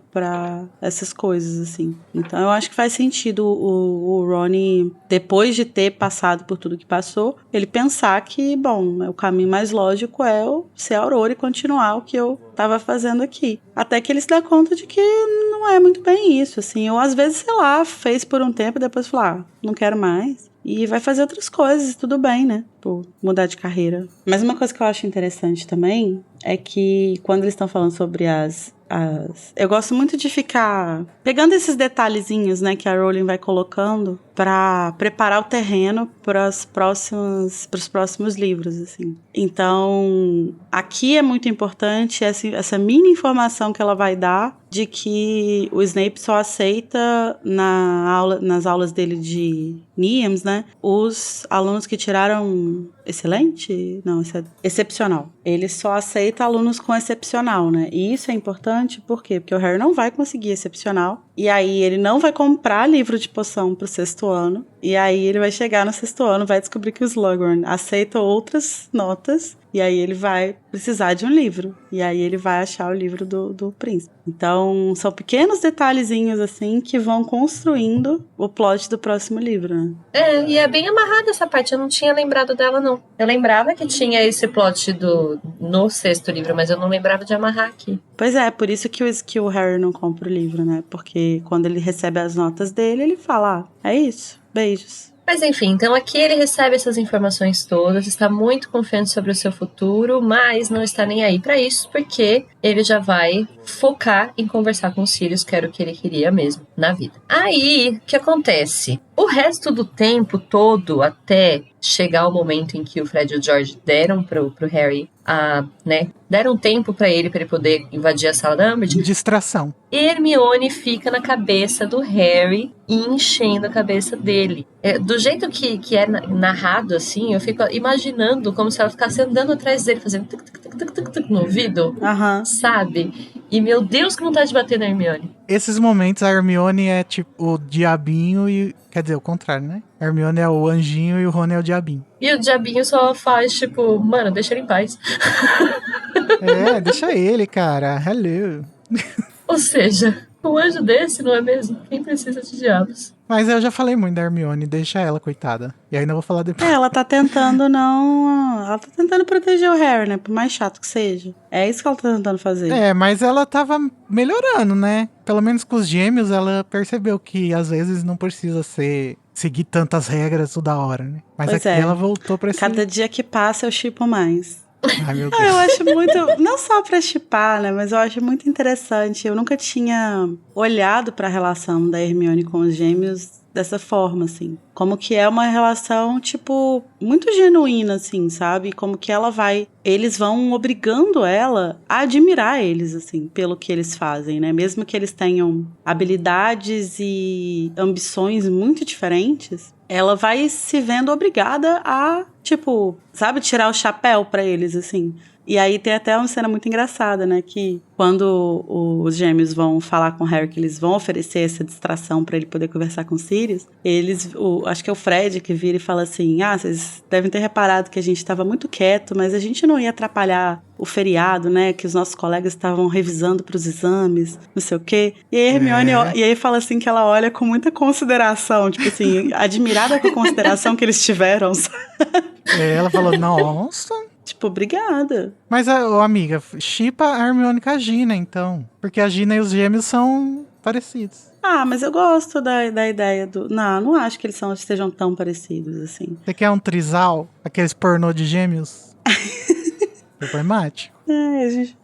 essas coisas, assim. Então eu acho que faz sentido o Rony, depois de ter passado por tudo que passou, ele pensar que, bom, o caminho mais lógico é eu ser Aurora e continuar o que eu tava fazendo aqui. Até que ele se dá conta de que não é muito bem isso, assim. Ou às vezes, sei lá, fez por um tempo e depois falou, não quero mais. E vai fazer outras coisas, tudo bem, né? Por mudar de carreira. Mas uma coisa que eu acho interessante também é que quando eles estão falando sobre eu gosto muito de ficar pegando esses detalhezinhos, né, que a Rowling vai colocando para preparar o terreno para os próximos livros, assim. Então, aqui é muito importante essa mini informação que ela vai dar de que o Snape só aceita nas aulas dele de NIEMS, né, os alunos que tiraram excelente? Não, isso é excepcional. Ele só aceita alunos com excepcional, né? E isso é importante, por quê? Porque o Harry não vai conseguir excepcional, e aí ele não vai comprar livro de poção pro 6º ano, e aí ele vai chegar no 6º ano, vai descobrir que o Slughorn aceita outras notas, e aí ele vai precisar de um livro. E aí ele vai achar o livro do príncipe. Então, são pequenos detalhezinhos, assim, que vão construindo o plot do próximo livro, né? E é bem amarrada essa parte. Eu não tinha lembrado dela, não. Eu lembrava que tinha esse plot no 6º livro, mas eu não lembrava de amarrar aqui. Pois é, por isso que o Harry não compra o livro, né? Porque quando ele recebe as notas dele, ele fala, é isso, beijos. Mas enfim, então aqui ele recebe essas informações todas, está muito confiante sobre o seu futuro, mas não está nem aí para isso, porque ele já vai focar em conversar com os Sirius, que era o que ele queria mesmo na vida. Aí, o que acontece? O resto do tempo todo, até chegar o momento em que o Fred e o George deram pro Harry, deram tempo para ele poder invadir a sala da Umbridge. Distração. Hermione fica na cabeça do Harry e enchendo a cabeça dele. Do jeito que é narrado, assim, eu fico imaginando como se ela ficasse andando atrás dele, fazendo tic, tic, tic, tic, tic, tic no ouvido, sabe? E, meu Deus, que vontade de bater na Hermione. Esses momentos, a Hermione é tipo o diabinho e... Quer dizer, o contrário, né? A Hermione é o anjinho e o Rony é o diabinho. E o diabinho só faz, tipo, mano, deixa ele em paz. Deixa ele, cara. Hello. Ou seja, um anjo desse, não é mesmo? Quem precisa de diabos? Mas eu já falei muito da Hermione, deixa ela, coitada. E ainda vou falar depois. Ela tá tentando não... Ela tá tentando proteger o Harry, né? Por mais chato que seja. É isso que ela tá tentando fazer. É, mas ela tava melhorando, né? Pelo menos com os gêmeos, ela percebeu que às vezes não precisa seguir tantas regras toda hora, né? Mas Pois aqui é. ela voltou pra esse... Cada dia que passa eu shippo mais. Ai, meu Eu Deus. acho muito, não só pra shippar, né, mas eu acho muito interessante. Eu nunca tinha olhado pra relação da Hermione com os gêmeos dessa forma, assim. Como que é uma relação, tipo, muito genuína, assim, sabe? Como que eles vão obrigando ela a admirar eles, assim, pelo que eles fazem, né? Mesmo que eles tenham habilidades e ambições muito diferentes, ela vai se vendo obrigada a, tipo, sabe, tirar o chapéu pra eles, assim. E aí tem até uma cena muito engraçada, né, que quando os gêmeos vão falar com o Harry que eles vão oferecer essa distração pra ele poder conversar com o Sirius, acho que é o Fred que vira e fala assim, vocês devem ter reparado que a gente tava muito quieto, mas a gente não ia atrapalhar o feriado, né, que os nossos colegas estavam revisando pros exames, não sei o quê. E aí a Hermione, e aí fala assim que ela olha com muita consideração, tipo assim, admirada com a consideração que eles tiveram. Ela falou, nossa... Tipo, obrigada. Mas, amiga, shippa a Hermione com a Gina, então. Porque a Gina e os gêmeos são parecidos. Mas eu gosto da ideia do... Não acho que eles estejam tão parecidos, assim. Você quer um trisal? Aqueles pornô de gêmeos? Problemático. A gente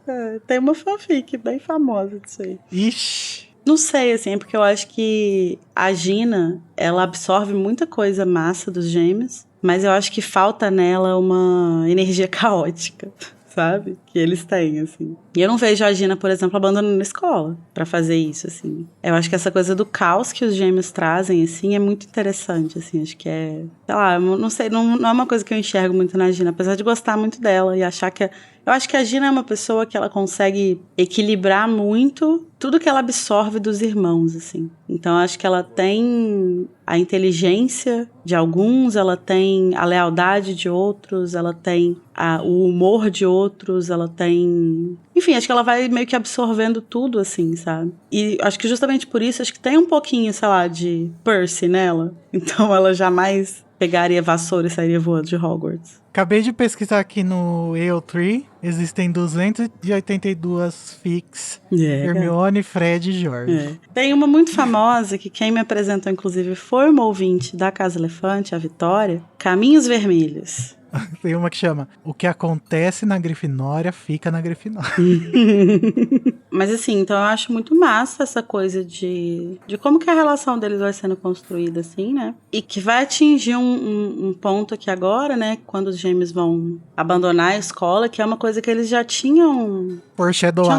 tem uma fanfic bem famosa disso aí. Ixi. Não sei, assim, porque eu acho que a Gina, ela absorve muita coisa massa dos gêmeos, mas eu acho que falta nela uma energia caótica, sabe? Que eles têm, assim. E eu não vejo a Gina, por exemplo, abandonando a escola pra fazer isso, assim. Eu acho que essa coisa do caos que os gêmeos trazem, assim, é muito interessante, assim. Acho que sei lá, não sei, não é uma coisa que eu enxergo muito na Gina, apesar de gostar muito dela e achar que... Eu acho que a Gina é uma pessoa que ela consegue equilibrar muito tudo que ela absorve dos irmãos, assim. Então, eu acho que ela tem a inteligência de alguns, ela tem a lealdade de outros, ela tem o humor de outros, ela tem... Enfim, acho que ela vai meio que absorvendo tudo, assim, sabe? E acho que justamente por isso, acho que tem um pouquinho, sei lá, de Percy nela. Então, ela jamais pegaria vassoura e sairia voando de Hogwarts. Acabei de pesquisar aqui no AO3. Existem 282 fics. Hermione, Fred e George. Tem uma muito famosa que quem me apresentou, inclusive, foi uma ouvinte da Casa Elefante, a Vitória. Caminhos Vermelhos. Tem uma que chama O que acontece na Grifinória fica na Grifinória. Mas assim, então eu acho muito massa essa coisa de como que a relação deles vai sendo construída, assim, né? E que vai atingir um ponto aqui agora, né? Quando os gêmeos vão abandonar a escola, que é uma coisa que eles já tinham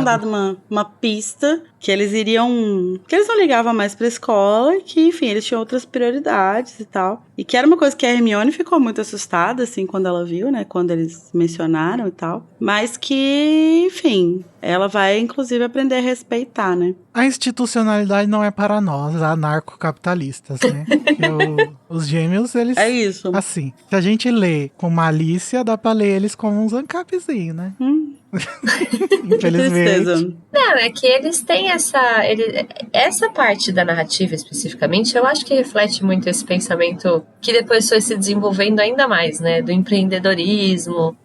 dado uma pista que eles iriam... Que eles não ligavam mais pra escola e que, enfim, eles tinham outras prioridades e tal. E que era uma coisa que a Hermione ficou muito assustada, assim, quando ela viu, né? Quando eles mencionaram e tal. Mas que, enfim, ela vai, inclusive, aprender a respeitar, né? A institucionalidade não é para nós, anarcocapitalistas, né? Os gêmeos, eles... É isso. Assim, se a gente lê com malícia, dá pra ler eles como uns ancapzinhos, né? Infelizmente. Não, é que eles têm essa parte da narrativa especificamente, eu acho que reflete muito esse pensamento que depois foi se desenvolvendo ainda mais, né? Do empreendedorismo,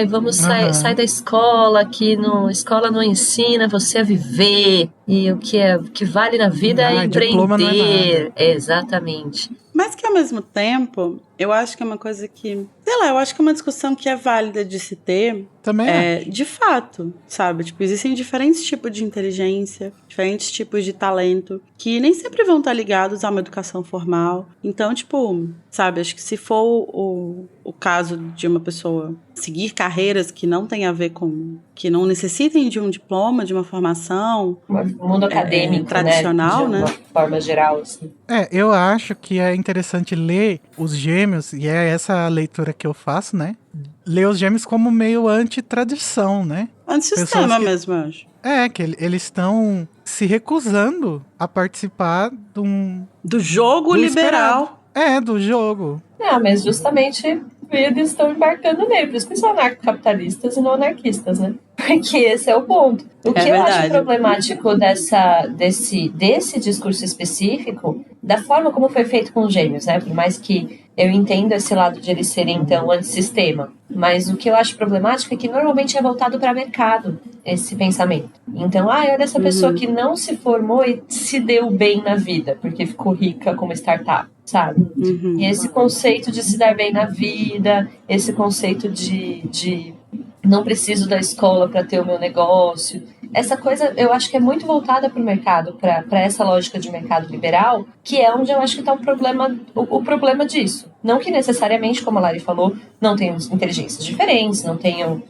vamos sair da escola, que escola não ensina você a viver, e o que vale na vida é empreender. Exatamente. Mas que ao mesmo tempo, eu acho que é uma coisa que... Sei lá, eu acho que é uma discussão que é válida de se ter. Também de fato, sabe? Tipo, existem diferentes tipos de inteligência, diferentes tipos de talento, que nem sempre vão estar ligados a uma educação formal. Então, tipo, sabe? Acho que se for o caso de uma pessoa seguir carreiras que não tem a ver com... que não necessitem de um diploma, de uma formação... Um mundo acadêmico, tradicional, né? De uma forma geral, assim. Eu acho que é interessante ler os gêmeos, e é essa a leitura que eu faço, né? Ler os gêmeos como meio anti-tradição, né? Antissistema mesmo, eu acho. Que eles estão se recusando a participar do jogo liberal. Do jogo. Mas justamente e eles estão embarcando nele. Por isso que são anarcocapitalistas e não anarquistas, né? Porque esse é o ponto. O que eu acho problemático desse discurso específico, da forma como foi feito com os gêmeos, né? Por mais que eu entenda esse lado de eles serem, então, antissistema. Mas o que eu acho problemático é que normalmente é voltado para mercado, esse pensamento. Então, olha essa pessoa que não se formou e se deu bem na vida, porque ficou rica como startup, sabe? E esse conceito de se dar bem na vida, esse conceito de não preciso da escola para ter o meu negócio. Essa coisa, eu acho que é muito voltada para o mercado, para essa lógica de mercado liberal, que é onde eu acho que está o problema disso. Não que necessariamente, como a Lari falou, não tenham inteligências diferentes, não tenham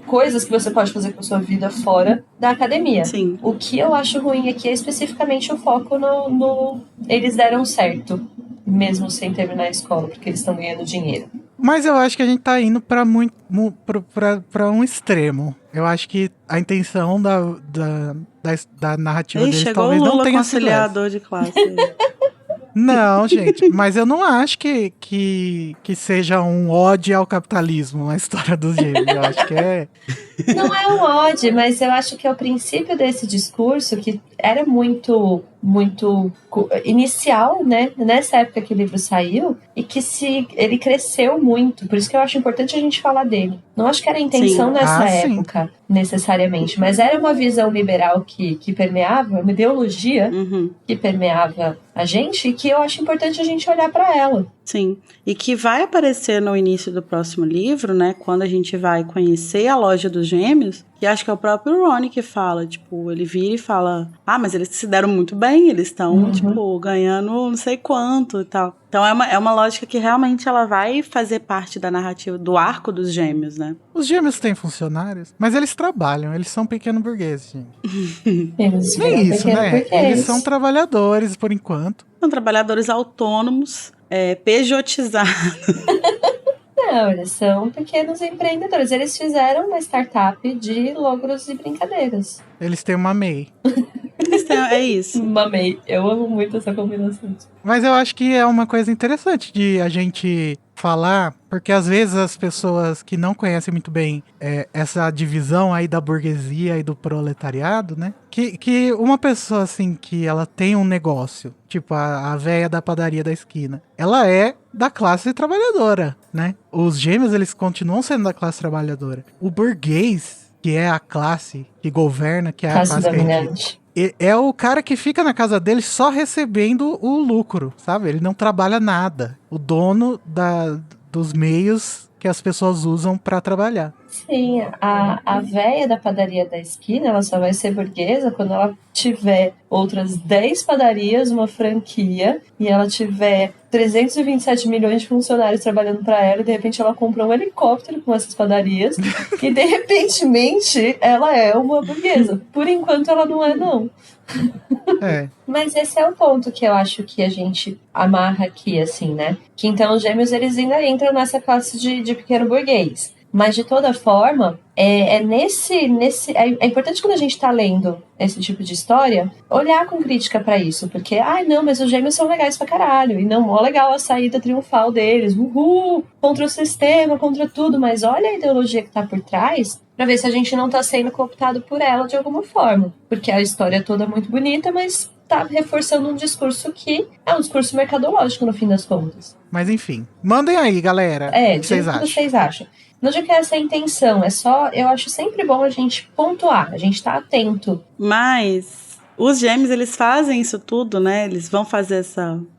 coisas que você pode fazer com a sua vida fora da academia. Sim. O que eu acho ruim aqui é especificamente o foco no eles deram certo, mesmo sem terminar a escola, porque eles estão ganhando dinheiro. Mas eu acho que a gente tá indo pra um extremo. Eu acho que a intenção da narrativa deles talvez não tenha sido essa. Conciliador de classe. Não, gente, mas eu não acho que seja um ode ao capitalismo a história dos gêmeos. Eu acho que é... Não é um ode, mas eu acho que é o princípio desse discurso que era muito inicial, né? Nessa época que o livro saiu, e que ele cresceu muito. Por isso que eu acho importante a gente falar dele. Não acho que era a intenção nessa época, necessariamente, mas era uma visão liberal que permeava, uma ideologia que permeava a gente, e que eu acho importante a gente olhar para ela. Sim, e que vai aparecer no início do próximo livro, né, quando a gente vai conhecer a loja dos gêmeos, que acho que é o próprio Ron que fala, tipo, ele vira e fala, mas eles se deram muito bem, eles estão, tipo, ganhando não sei quanto e tal. Então é uma lógica que realmente ela vai fazer parte da narrativa, do arco dos gêmeos, né? Os gêmeos têm funcionários, mas eles trabalham, eles são pequenos burgueses, gente. Nem isso, né? Burgueses. Eles são trabalhadores, por enquanto. São trabalhadores autônomos, pejotizados. Não, eles são pequenos empreendedores. Eles fizeram uma startup de logros e brincadeiras. Eles têm uma MEI. É isso. Mamei. Eu amo muito essa combinação. Mas eu acho que é uma coisa interessante de a gente falar, porque às vezes as pessoas que não conhecem muito bem essa divisão aí da burguesia e do proletariado, né? Que uma pessoa assim, que ela tem um negócio, tipo a véia da padaria da esquina, ela é da classe trabalhadora, né? Os gêmeos, eles continuam sendo da classe trabalhadora. O burguês, que é a classe que governa, que é a classe dominante. É o cara que fica na casa dele só recebendo o lucro, sabe? Ele não trabalha nada. O dono dos meios que as pessoas usam pra trabalhar. Sim, a véia da padaria da esquina, ela só vai ser burguesa quando ela tiver outras 10 padarias, uma franquia, e ela tiver 327 milhões de funcionários trabalhando para ela, e de repente ela compra um helicóptero com essas padarias, e de repentemente ela é uma burguesa. Por enquanto ela não é, não. Mas esse é o ponto que eu acho que a gente amarra aqui, assim, né? Que então os gêmeos, eles ainda entram nessa classe de pequeno burguês. Mas, de toda forma, é importante quando a gente está lendo esse tipo de história, olhar com crítica para isso. Porque, não, mas os gêmeos são legais pra caralho. E não é legal a saída triunfal deles. Uhul! Contra o sistema, contra tudo. Mas olha a ideologia que tá por trás, para ver se a gente não tá sendo cooptado por ela de alguma forma. Porque a história toda é muito bonita, mas tá reforçando um discurso que é um discurso mercadológico, no fim das contas. Mas, enfim. Mandem aí, galera. O que vocês acham? Não digo que essa é a intenção, é só, eu acho sempre bom a gente pontuar, a gente tá atento. Mas os gêmeos, eles fazem isso tudo, né? Eles vão fazer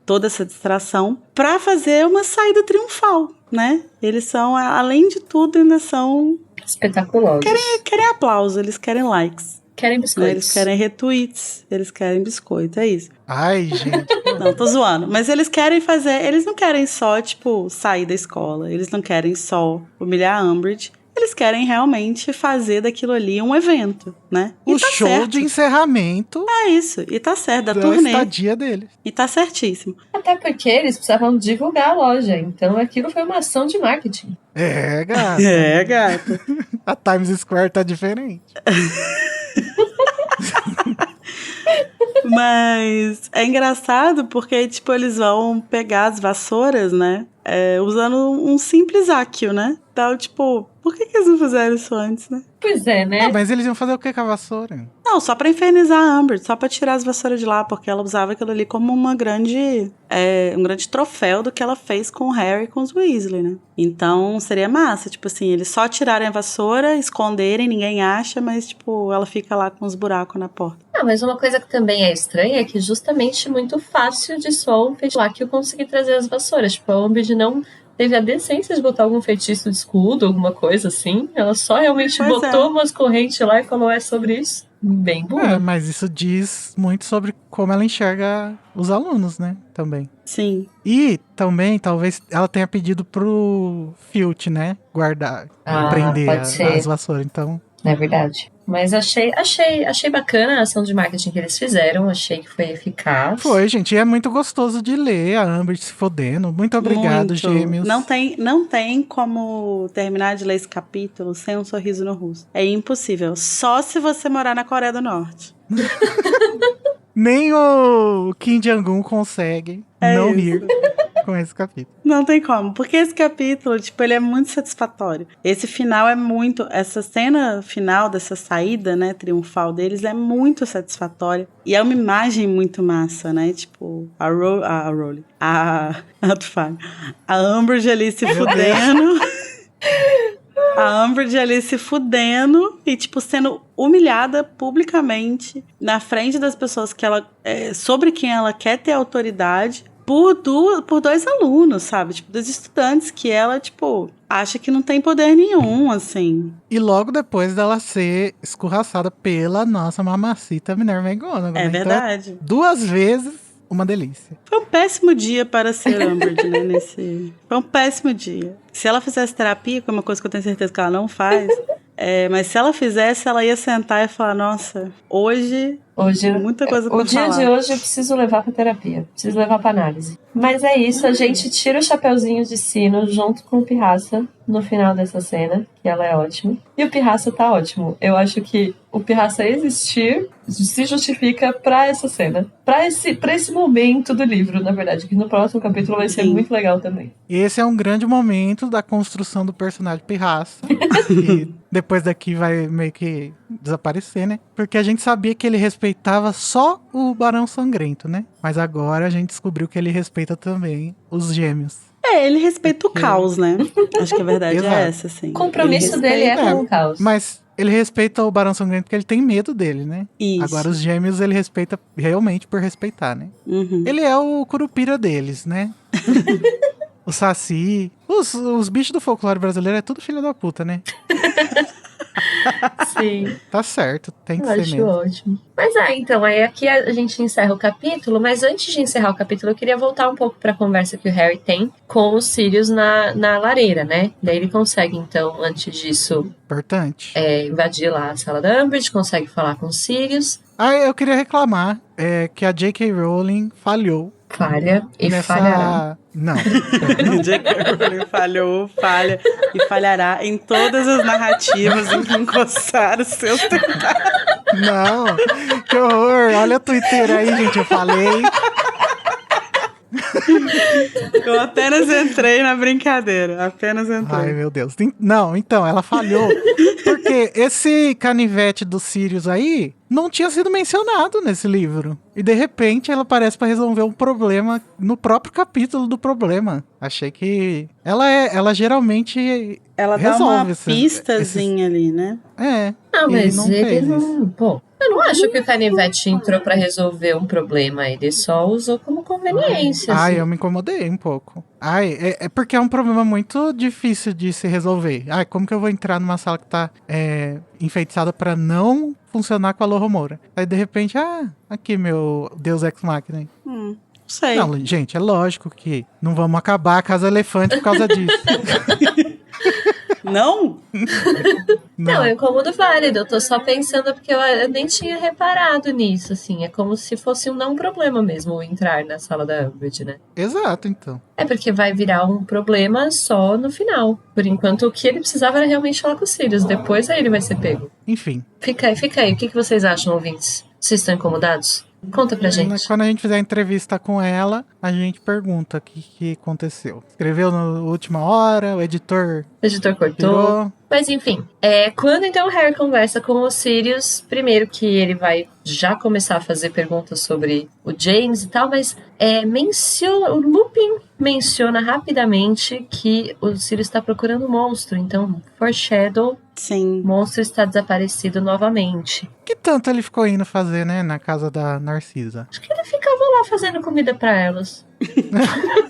toda essa distração pra fazer uma saída triunfal, né? Eles são, além de tudo, ainda são espetaculosos. Querem aplauso, eles querem likes. Querem biscoitos. Eles querem retweets, eles querem biscoito, é isso. Ai, gente. Não, tô zoando. Mas eles querem fazer, eles não querem só, tipo, sair da escola. Eles não querem só humilhar a Umbridge. Eles querem realmente fazer daquilo ali um evento, né? E o show certo. De encerramento. É isso, e tá certo, da turnê. Estadia deles. E tá certíssimo. Até porque eles precisavam divulgar a loja, então aquilo foi uma ação de marketing. Gata. A Times Square tá diferente. Mas é engraçado porque, tipo, eles vão pegar as vassouras, né? Usando um simples Accio, né? Então, tipo, por que eles não fizeram isso antes, né? Pois é, né? Mas eles iam fazer o que com a vassoura? Não, só pra infernizar a Amber, só pra tirar as vassouras de lá, porque ela usava aquilo ali como um grande troféu do que ela fez com o Harry e com os Weasley, né? Então, seria massa, tipo assim, eles só tirarem a vassoura, esconderem, ninguém acha, mas, tipo, ela fica lá com os buracos na porta. Ah, mas uma coisa que também é estranha é que justamente muito fácil de só um feitiço lá que eu consegui trazer as vassouras. Tipo, a Umbridge não teve a decência de botar algum feitiço de escudo, alguma coisa assim. Ela só realmente botou umas correntes lá e falou, é sobre isso. Bem boa. Mas isso diz muito sobre como ela enxerga os alunos, né? Também. Sim. E também, talvez, ela tenha pedido pro Filch, né? Guardar, prender as vassouras, então... É verdade. Mas achei bacana a ação de marketing que eles fizeram. Achei que foi eficaz. Foi, gente. E é muito gostoso de ler a Amber se fodendo. Muito obrigado, muito. Gêmeos. Não tem como terminar de ler esse capítulo sem um sorriso no rosto. É impossível. Só se você morar na Coreia do Norte. Nem o Kim Jong-un consegue não rir com esse capítulo. Não tem como, porque esse capítulo, tipo, ele é muito satisfatório. Esse final é muito... Essa cena final dessa saída, né, triunfal deles é muito satisfatória. E é uma imagem muito massa, né? Tipo, a Umbridge ali se fudendo... A Umbridge ali se fudendo e, tipo, sendo humilhada publicamente na frente das pessoas que ela... sobre quem ela quer ter autoridade por dois alunos, sabe? Tipo, dos estudantes que ela, tipo, acha que não tem poder nenhum, assim. E logo depois dela ser escorraçada pela nossa mamacita Minerva McGonagall. É verdade. Então, 2 vezes, uma delícia. Foi um péssimo dia para ser Umbridge, né? Foi um péssimo dia. Se ela fizesse terapia, que é uma coisa que eu tenho certeza que ela não faz, mas se ela fizesse, ela ia sentar e falar, nossa, hoje muita coisa pra falar. O dia de hoje eu preciso levar pra terapia, preciso levar pra análise. Mas é isso, a gente tira o chapeuzinho de sino junto com o Pirraça no final dessa cena, que ela é ótima. E o Pirraça tá ótimo. Eu acho que o Pirraça existir se justifica pra essa cena. Pra esse momento do livro, na verdade, que no próximo capítulo vai ser muito legal também. Esse é um grande momento da construção do personagem Pirraça. E depois daqui vai meio que desaparecer, né? Porque a gente sabia que ele respeitava só o Barão Sangrento, né? Mas agora a gente descobriu que ele respeita também os Gêmeos. Ele respeita o caos, né? Acho que a verdade é essa, assim. O compromisso dele é com o caos. Mas ele respeita o Barão Sangrento porque ele tem medo dele, né? Isso. Agora os Gêmeos ele respeita realmente por respeitar, né? Uhum. Ele é o Curupira deles, né? O Saci. Os bichos do folclore brasileiro é tudo filho da puta, né? Sim. Tá certo, tem que ser acho mesmo. Ótimo. Mas então, aí aqui a gente encerra o capítulo, mas antes de encerrar o capítulo, eu queria voltar um pouco pra conversa que o Harry tem com os Sirius na lareira, né? Daí ele consegue, então, antes disso... Importante. Invadir lá a sala da Umbridge, consegue falar com os Sirius. Eu queria reclamar que a J.K. Rowling falhou. Falha e falhará. Não. J.K. Rowling falha e falhará em todas as narrativas em que encostar os seus tentáculos. Não, que horror. Olha o Twitter aí, gente, eu falei. Eu apenas entrei na brincadeira, Ai, meu Deus. Não, então, ela falhou. Porque esse canivete dos Sirius aí não tinha sido mencionado nesse livro. E de repente ela aparece pra resolver um problema no próprio capítulo do problema. Achei que ela geralmente ela resolve dá uma pistazinha ali, né? Não, mas ele fez não... Pô, eu não acho que o canivete entrou pra resolver um problema. Ele só usou como conveniência. Ai, assim. eu me incomodei um pouco. É porque é um problema muito difícil de se resolver. Como que eu vou entrar numa sala que tá enfeitiçada pra não funcionar com a Loromora? Aí, de repente, aqui, meu Deus Ex Machina. Não sei. Não, gente, é lógico que não vamos acabar a Casa Elefante por causa disso. Não? Não, é um incômodo válido. Eu tô só pensando porque eu nem tinha reparado nisso, assim. É como se fosse um não problema mesmo entrar na sala da Umbridge, né? Exato, então. É porque vai virar um problema só no final. Por enquanto, o que ele precisava era realmente falar com os Sirius. Depois aí ele vai ser pego. Enfim. Fica aí. O que vocês acham, ouvintes? Vocês estão incomodados? Conta pra gente. Quando a gente fizer a entrevista com ela, a gente pergunta o que aconteceu. Escreveu na última hora, o editor O editor cortou. tirou. Mas enfim, quando então o Harry conversa com o Sirius, primeiro que ele vai já começar a fazer perguntas sobre o James e tal, mas o Lupin menciona rapidamente que o Sirius está procurando um monstro, então foreshadow, Sim. o monstro está desaparecido novamente. Que tanto ele ficou indo fazer, né, na casa da Narcisa? Acho que ele ficava lá fazendo comida pra elas.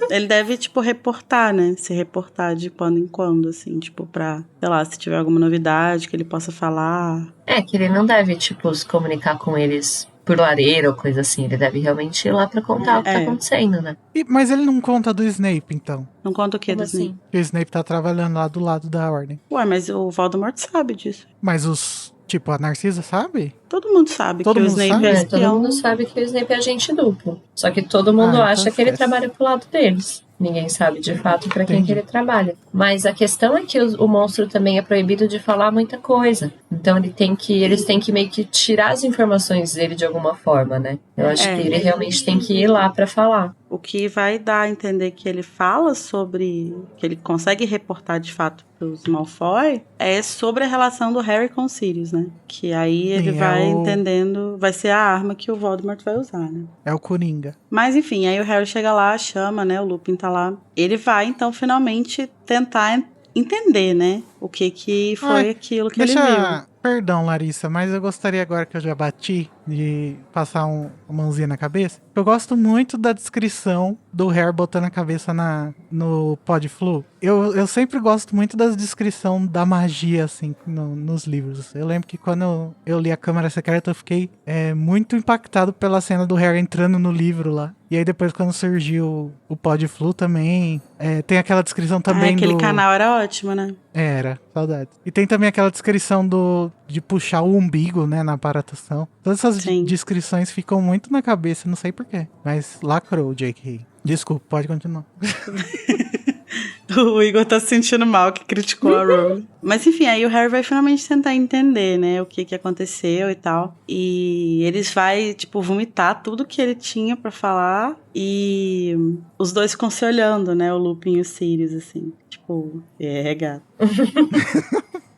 Ele deve, tipo, reportar, né? Se reportar de quando em quando, assim, tipo, pra, sei lá, se tiver alguma novidade que ele possa falar. Que ele não deve, tipo, se comunicar com eles por lareira ou coisa assim. Ele deve realmente ir lá pra contar o que tá acontecendo, né? Mas ele não conta do Snape, então? Não conta o quê Como do Snape? assim? Que o Snape tá trabalhando lá do lado da Ordem. Ué, mas o Voldemort sabe disso. Mas tipo, a Narcisa sabe? Todo mundo sabe Todo que o mundo Snape sabe? é Todo espião. mundo sabe que o Snape é agente duplo. Só que todo mundo então acha que ele esquece. trabalha pro lado deles. Ninguém sabe de fato pra quem que Entendi. ele trabalha. Mas a questão é que o monstro também é proibido de falar muita coisa. Então eles têm que meio que tirar as informações dele de alguma forma, né? Eu acho que ele realmente tem que ir lá pra falar. O que vai dar a entender que ele fala sobre... que ele consegue reportar de fato pros Malfoy é sobre a relação do Harry com o Sirius, né? Que aí ele Sim, vai entendendo... vai ser a arma que o Voldemort vai usar, né? É o Coringa. Mas enfim, aí o Harry chega lá, chama, né? O Lupin tá lá. Ele vai, então, finalmente tentar entender, né? O que foi aquilo que ele viu. Perdão, Larissa, mas eu gostaria agora que eu já bati de passar uma mãozinha na cabeça. Eu gosto muito da descrição do Harry botando a cabeça no Podflu. Eu sempre gosto muito da descrição da magia, assim, nos livros. Eu lembro que quando eu li A Câmara Secreta, eu fiquei muito impactado pela cena do Harry entrando no livro lá. E aí depois, quando surgiu o Podflu também, tem aquela descrição também aquele canal era ótimo, né? Era, saudades. E tem também aquela descrição de puxar o umbigo, né, na aparatação. Todas essas descrições ficam muito na cabeça, não sei porquê. Mas lacrou o J.K. Desculpa, pode continuar. O Igor tá se sentindo mal que criticou a Rowling. Mas enfim, aí o Harry vai finalmente tentar entender, né, o que aconteceu e tal. E eles vai, tipo, vomitar tudo que ele tinha pra falar. E os dois ficam se olhando, né, o Lupin e o Sirius, assim. Tipo, gato.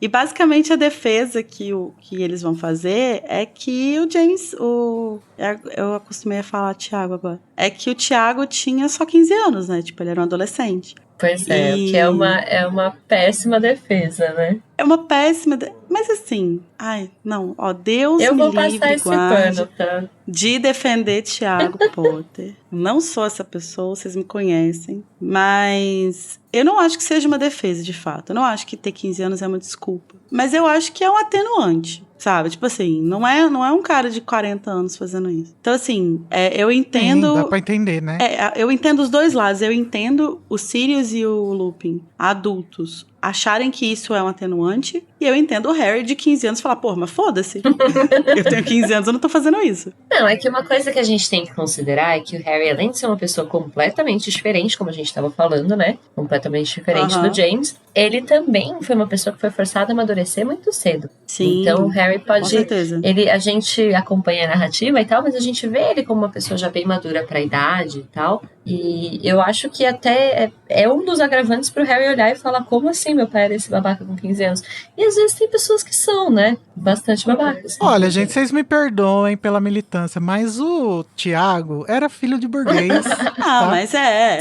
E basicamente a defesa que eles vão fazer é que o James, eu acostumei a falar Tiago agora, é que o Tiago tinha só 15 anos, né? Tipo, ele era um adolescente. Pois é, o que é uma péssima defesa, né? É uma péssima... Mas assim... Ai, não. Ó, Deus eu me vou livre, passar esse guarde pano, tá? de defender Tiago Potter. Não sou essa pessoa, vocês me conhecem. Mas eu não acho que seja uma defesa, de fato. Eu não acho que ter 15 anos é uma desculpa. Mas eu acho que é um atenuante, sabe? Tipo assim, não é um cara de 40 anos fazendo isso. Então assim, eu entendo... Sim, dá pra entender, né? Eu entendo os dois lados. Eu entendo o Sirius e o Lupin, adultos, acharem que isso é um atenuante. E eu entendo o Harry de 15 anos falar, pô, mas foda-se. Eu tenho 15 anos, eu não tô fazendo isso. Não, é que uma coisa que a gente tem que considerar é que o Harry, além de ser uma pessoa completamente diferente, como a gente tava falando, né? Completamente diferente do James, ele também foi uma pessoa que foi forçada a amadurecer muito cedo. Sim, então o Harry pode... com certeza. A gente acompanha a narrativa e tal, mas a gente vê ele como uma pessoa já bem madura pra idade e tal. E eu acho que até é um dos agravantes pro Harry olhar e falar, como assim meu pai era esse babaca com 15 anos? E às vezes tem pessoas que são, né? Bastante babacas. Olha, gente, vocês me perdoem pela militância, mas o Tiago era filho de burguês. Ah, mas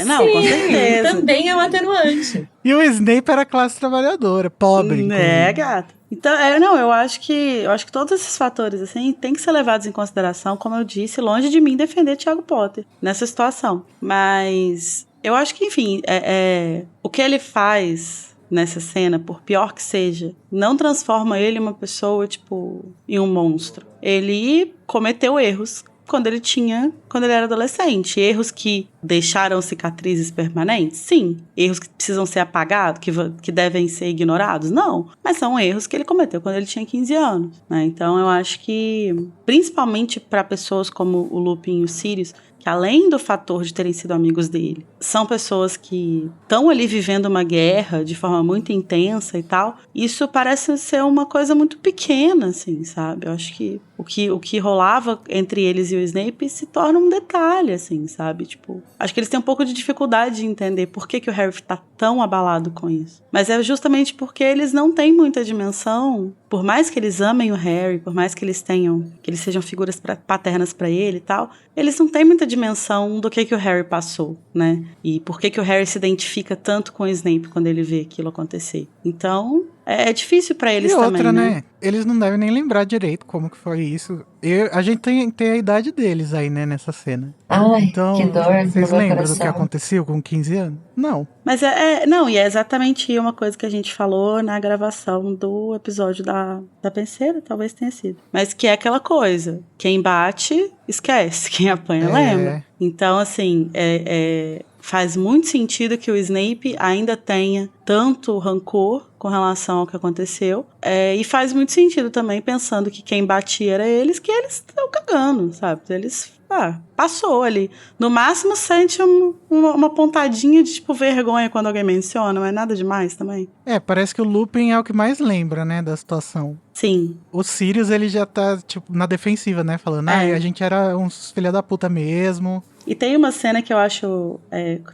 não, sim, com certeza. Também é um atenuante. E o Snape era classe trabalhadora, pobre. Gata. Então, eu acho que todos esses fatores, assim, tem que ser levados em consideração, como eu disse, longe de mim defender Tiago Potter nessa situação. Mas eu acho que, enfim, o que ele faz nessa cena, por pior que seja, não transforma ele em uma pessoa, tipo, em um monstro. Ele cometeu erros quando ele era adolescente. Erros que deixaram cicatrizes permanentes? Sim. Erros que precisam ser apagados, que devem ser ignorados? Não. Mas são erros que ele cometeu quando ele tinha 15 anos, né? Então eu acho que, principalmente para pessoas como o Lupin e o Sirius, que além do fator de terem sido amigos dele, são pessoas que estão ali vivendo uma guerra de forma muito intensa e tal, isso parece ser uma coisa muito pequena, assim, sabe? Eu acho que o que rolava entre eles e o Snape se torna um detalhe, assim, sabe? Tipo, acho que eles têm um pouco de dificuldade de entender por que o Harry tá tão abalado com isso. Mas é justamente porque eles não têm muita dimensão, por mais que eles amem o Harry, por mais que eles sejam figuras paternas pra ele e tal, eles não têm muita dimensão do que o Harry passou, né? E por que o Harry se identifica tanto com o Snape quando ele vê aquilo acontecer. Então, é difícil pra eles também, outra, né? Eles não devem nem lembrar direito como que foi isso. A gente tem a idade deles aí, né, nessa cena. Ai, Então, que dor no vocês meu lembram do que coração. aconteceu com 15 anos? Não. Mas não, e é exatamente uma coisa que a gente falou na gravação do episódio da Penseira, talvez tenha sido. Mas que é aquela coisa, quem bate, esquece, quem apanha, lembra. Então, assim, faz muito sentido que o Snape ainda tenha tanto rancor com relação ao que aconteceu. E faz muito sentido também, pensando que quem batia era eles, que eles estão cagando, sabe? Eles... passou ali. No máximo sente uma pontadinha de, tipo, vergonha quando alguém menciona, não é nada demais também. Parece que o Lupin é o que mais lembra, né, da situação. Sim. O Sirius, ele já tá, tipo, na defensiva, né, falando, a gente era uns filha da puta mesmo. E tem uma cena que eu acho...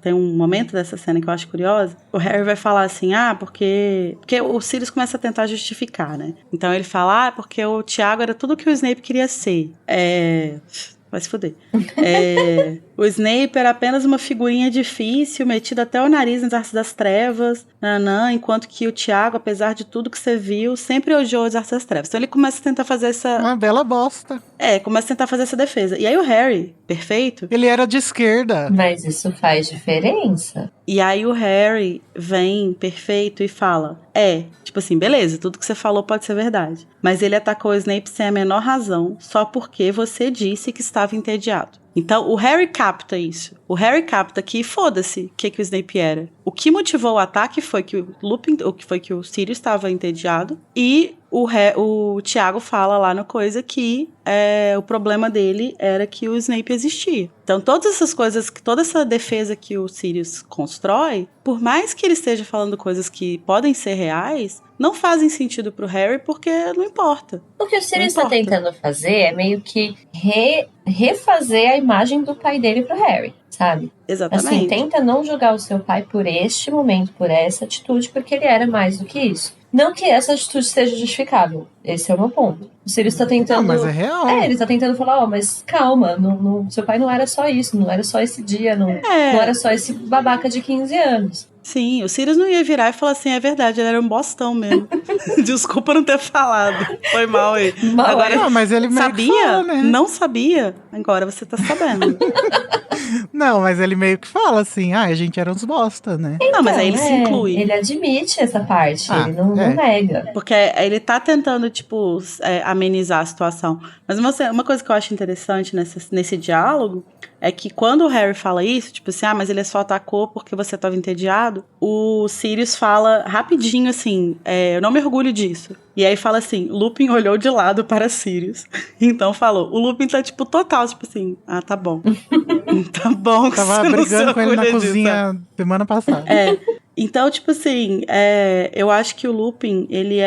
tem um momento dessa cena que eu acho curiosa. O Harry vai falar assim, porque o Sirius começa a tentar justificar, né? Então ele fala, porque o Tiago era tudo que o Snape queria ser. Vai se fuder. O Snape era apenas uma figurinha difícil, metida até o nariz nas artes das trevas, enquanto que o Tiago, apesar de tudo que você viu, sempre odiou as artes das trevas. Então ele começa a tentar fazer essa... Uma bela bosta. Começa a tentar fazer essa defesa. E aí o Harry, perfeito... Ele era de esquerda. Mas isso faz diferença. E aí o Harry vem, perfeito, e fala... tipo assim, beleza, tudo que você falou pode ser verdade. Mas ele atacou o Snape sem a menor razão, só porque você disse que estava entediado. Então, o Harry capta isso. O Harry capta que, foda-se, o que o Snape era. O que motivou o ataque foi que o Sirius estava entediado. E o Tiago fala lá na coisa que o problema dele era que o Snape existia. Então, todas essas coisas, toda essa defesa que o Sirius constrói, por mais que ele esteja falando coisas que podem ser reais, não fazem sentido pro Harry porque não importa. O que o Sirius está tentando fazer é meio que refazer a imagem do pai dele pro Harry, sabe? Exatamente. Assim, tenta não julgar o seu pai por este momento, por essa atitude, porque ele era mais do que isso. Não que essa atitude seja justificável. Esse é o meu ponto. O Sirius está tentando... Não, mas é real. Ele tá tentando falar, mas calma, seu pai não era só isso, não era só esse dia, não era só esse babaca de 15 anos. Sim, o Sirius não ia virar e falar assim, é verdade, ele era um bostão mesmo. Desculpa não ter falado. Foi mal aí. Agora, não, mas ele sabia? meio que fala, né? Não sabia? Agora você tá sabendo. Não, mas ele meio que fala assim, a gente era uns bosta, né? Não, mas aí ele se inclui. Ele admite essa parte, ele não nega. Porque ele tá tentando, tipo, amenizar a situação. Mas uma coisa que eu acho interessante nesse diálogo é que quando o Harry fala isso, tipo assim, mas ele só atacou porque você tava entediado, o Sirius fala rapidinho assim, eu não me orgulho disso. E aí fala assim, Lupin olhou de lado para Sirius. Então falou, o Lupin tá tipo total, tipo assim, tá bom. Tá bom. Que tava brigando com ele na cozinha semana passada. Então, tipo assim, eu acho que o Lupin, ele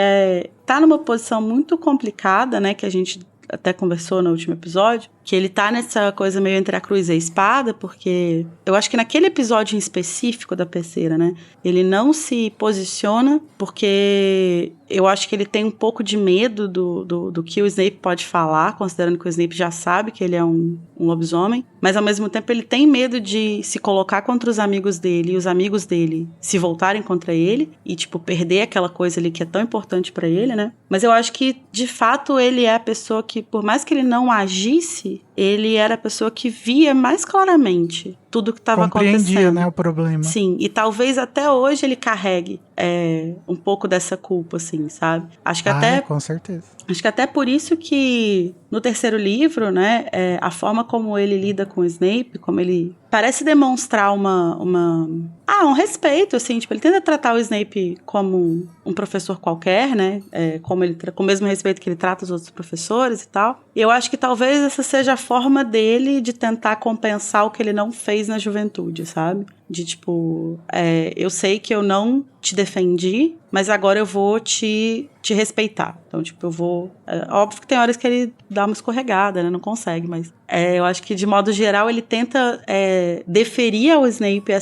tá numa posição muito complicada, né, que a gente até conversou no último episódio, que ele tá nessa coisa meio entre a cruz e a espada, porque eu acho que naquele episódio em específico da Penseira, né, ele não se posiciona, porque eu acho que ele tem um pouco de medo do que o Snape pode falar, considerando que o Snape já sabe que ele é um lobisomem, mas ao mesmo tempo ele tem medo de se colocar contra os amigos dele, e os amigos dele se voltarem contra ele, e tipo, perder aquela coisa ali que é tão importante pra ele, né, mas eu acho que de fato ele é a pessoa que, por mais que ele não agisse, ele era a pessoa que via mais claramente tudo que estava acontecendo. Compreendia, né, o problema. Sim, e talvez até hoje ele carregue um pouco dessa culpa, assim, sabe? Acho que com certeza. Acho que até por isso que no terceiro livro, né, a forma como ele lida com o Snape, como ele parece demonstrar um respeito, assim, tipo, ele tenta tratar o Snape como um professor qualquer, né, com o mesmo respeito que ele trata os outros professores e tal. E eu acho que talvez essa seja a forma dele de tentar compensar o que ele não fez na juventude, sabe? De tipo, eu sei que eu não te defendi, mas agora eu vou te respeitar. Então, tipo, eu vou... óbvio que tem horas que ele dá uma escorregada, né? Não consegue, mas... eu acho que, de modo geral, ele tenta deferir ao Snape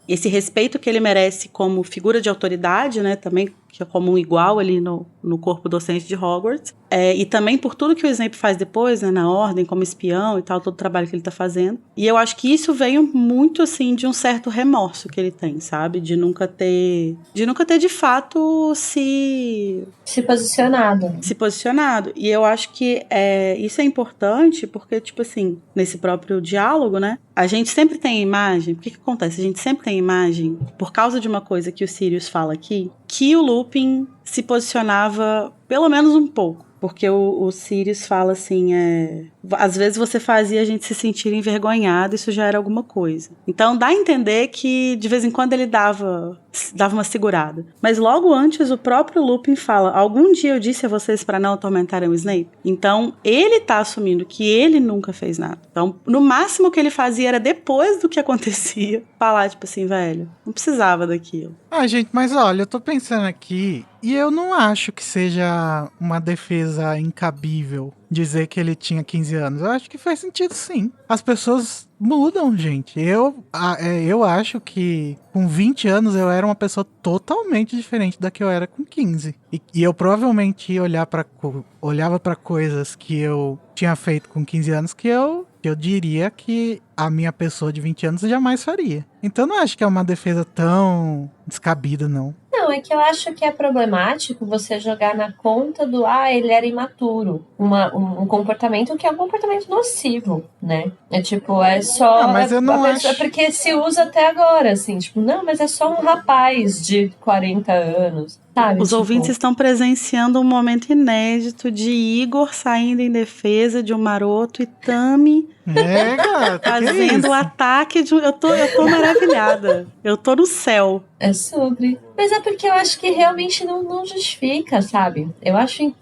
esse respeito que ele merece como figura de autoridade, né? Também, que é como um igual ali no corpo docente de Hogwarts. E também por tudo que o Snape faz depois, né? Na Ordem, como espião e tal, todo o trabalho que ele tá fazendo. E eu acho que isso veio muito, assim, de um certo remorso que ele tem, sabe? De nunca ter, de fato, se posicionado. E eu acho que isso é importante porque, tipo assim, nesse próprio diálogo, né? A gente sempre tem a imagem... O que acontece? A gente sempre tem a imagem, por causa de uma coisa que o Sirius fala aqui, que o Lupin se posicionava pelo menos um pouco. Porque o Sirius fala assim, às vezes você fazia a gente se sentir envergonhado, isso já era alguma coisa. Então dá a entender que de vez em quando ele dava uma segurada. Mas logo antes o próprio Lupin fala, algum dia eu disse a vocês para não atormentarem o Snape? Então ele tá assumindo que ele nunca fez nada. Então no máximo que ele fazia era depois do que acontecia, falar tipo assim, velho, não precisava daquilo. Gente, mas olha, eu tô pensando aqui e eu não acho que seja uma defesa incabível dizer que ele tinha 15 anos. Eu acho que faz sentido, sim. As pessoas mudam, gente. Eu acho que com 20 anos eu era uma pessoa totalmente diferente da que eu era com 15. E eu provavelmente olhava pra coisas que eu tinha feito com 15 anos que eu diria que a minha pessoa de 20 anos jamais faria. Então não acho que é uma defesa tão descabida, não. Não, é que eu acho que é problemático você jogar na conta do ele era imaturo. Um comportamento que é um comportamento nocivo, né? É tipo, é só... mas eu não acho... É porque se usa até agora, assim, tipo, não, mas é só um rapaz de 40 anos. Sabe, os ouvintes estão presenciando um momento inédito de Igor saindo em defesa de um maroto e Tami gata, fazendo o ataque de... Eu tô maravilhada. Eu tô no céu. É sobre. Mas é porque eu acho que realmente não justifica, sabe? Eu acho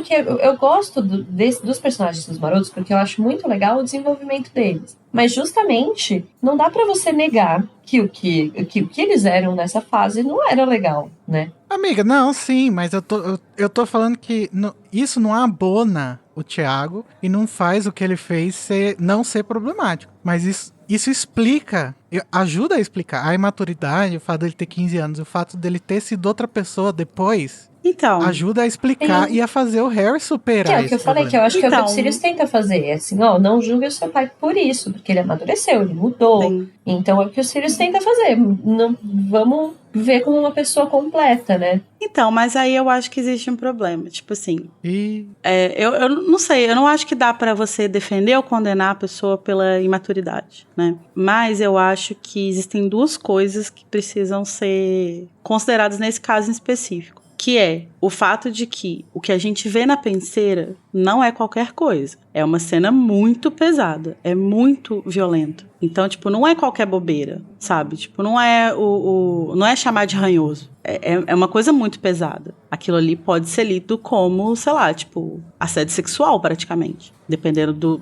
que eu gosto dos personagens dos marotos porque eu acho muito legal o desenvolvimento deles. Mas justamente não dá pra você negar que o que eles eram nessa fase não era legal, né? Amiga, não, sim, mas eu tô falando que isso não abona o Thiago e não faz o que ele fez não ser problemático. Mas isso explica, ajuda a explicar a imaturidade, o fato dele ter 15 anos, o fato dele ter sido outra pessoa depois. Então, ajuda a explicar e a fazer o Harry superar. Que é o que eu falei, que eu acho que é o que o Sirius tenta fazer. É assim, não julgue o seu pai por isso, porque ele amadureceu, ele mudou. Sim. Então é o que o Sirius tenta fazer. Não, vamos ver como uma pessoa completa, né? Então, mas aí eu acho que existe um problema. Tipo assim, eu não sei, eu não acho que dá pra você defender ou condenar a pessoa pela imaturidade, né? Mas eu acho que existem duas coisas que precisam ser consideradas nesse caso em específico. Que é o fato de que o que a gente vê na penseira não é qualquer coisa. É uma cena muito pesada, é muito violento. Então, tipo, não é qualquer bobeira, sabe? Tipo, não é não é chamar de ranhoso. É uma coisa muito pesada. Aquilo ali pode ser lido como, sei lá, tipo, assédio sexual, praticamente. Dependendo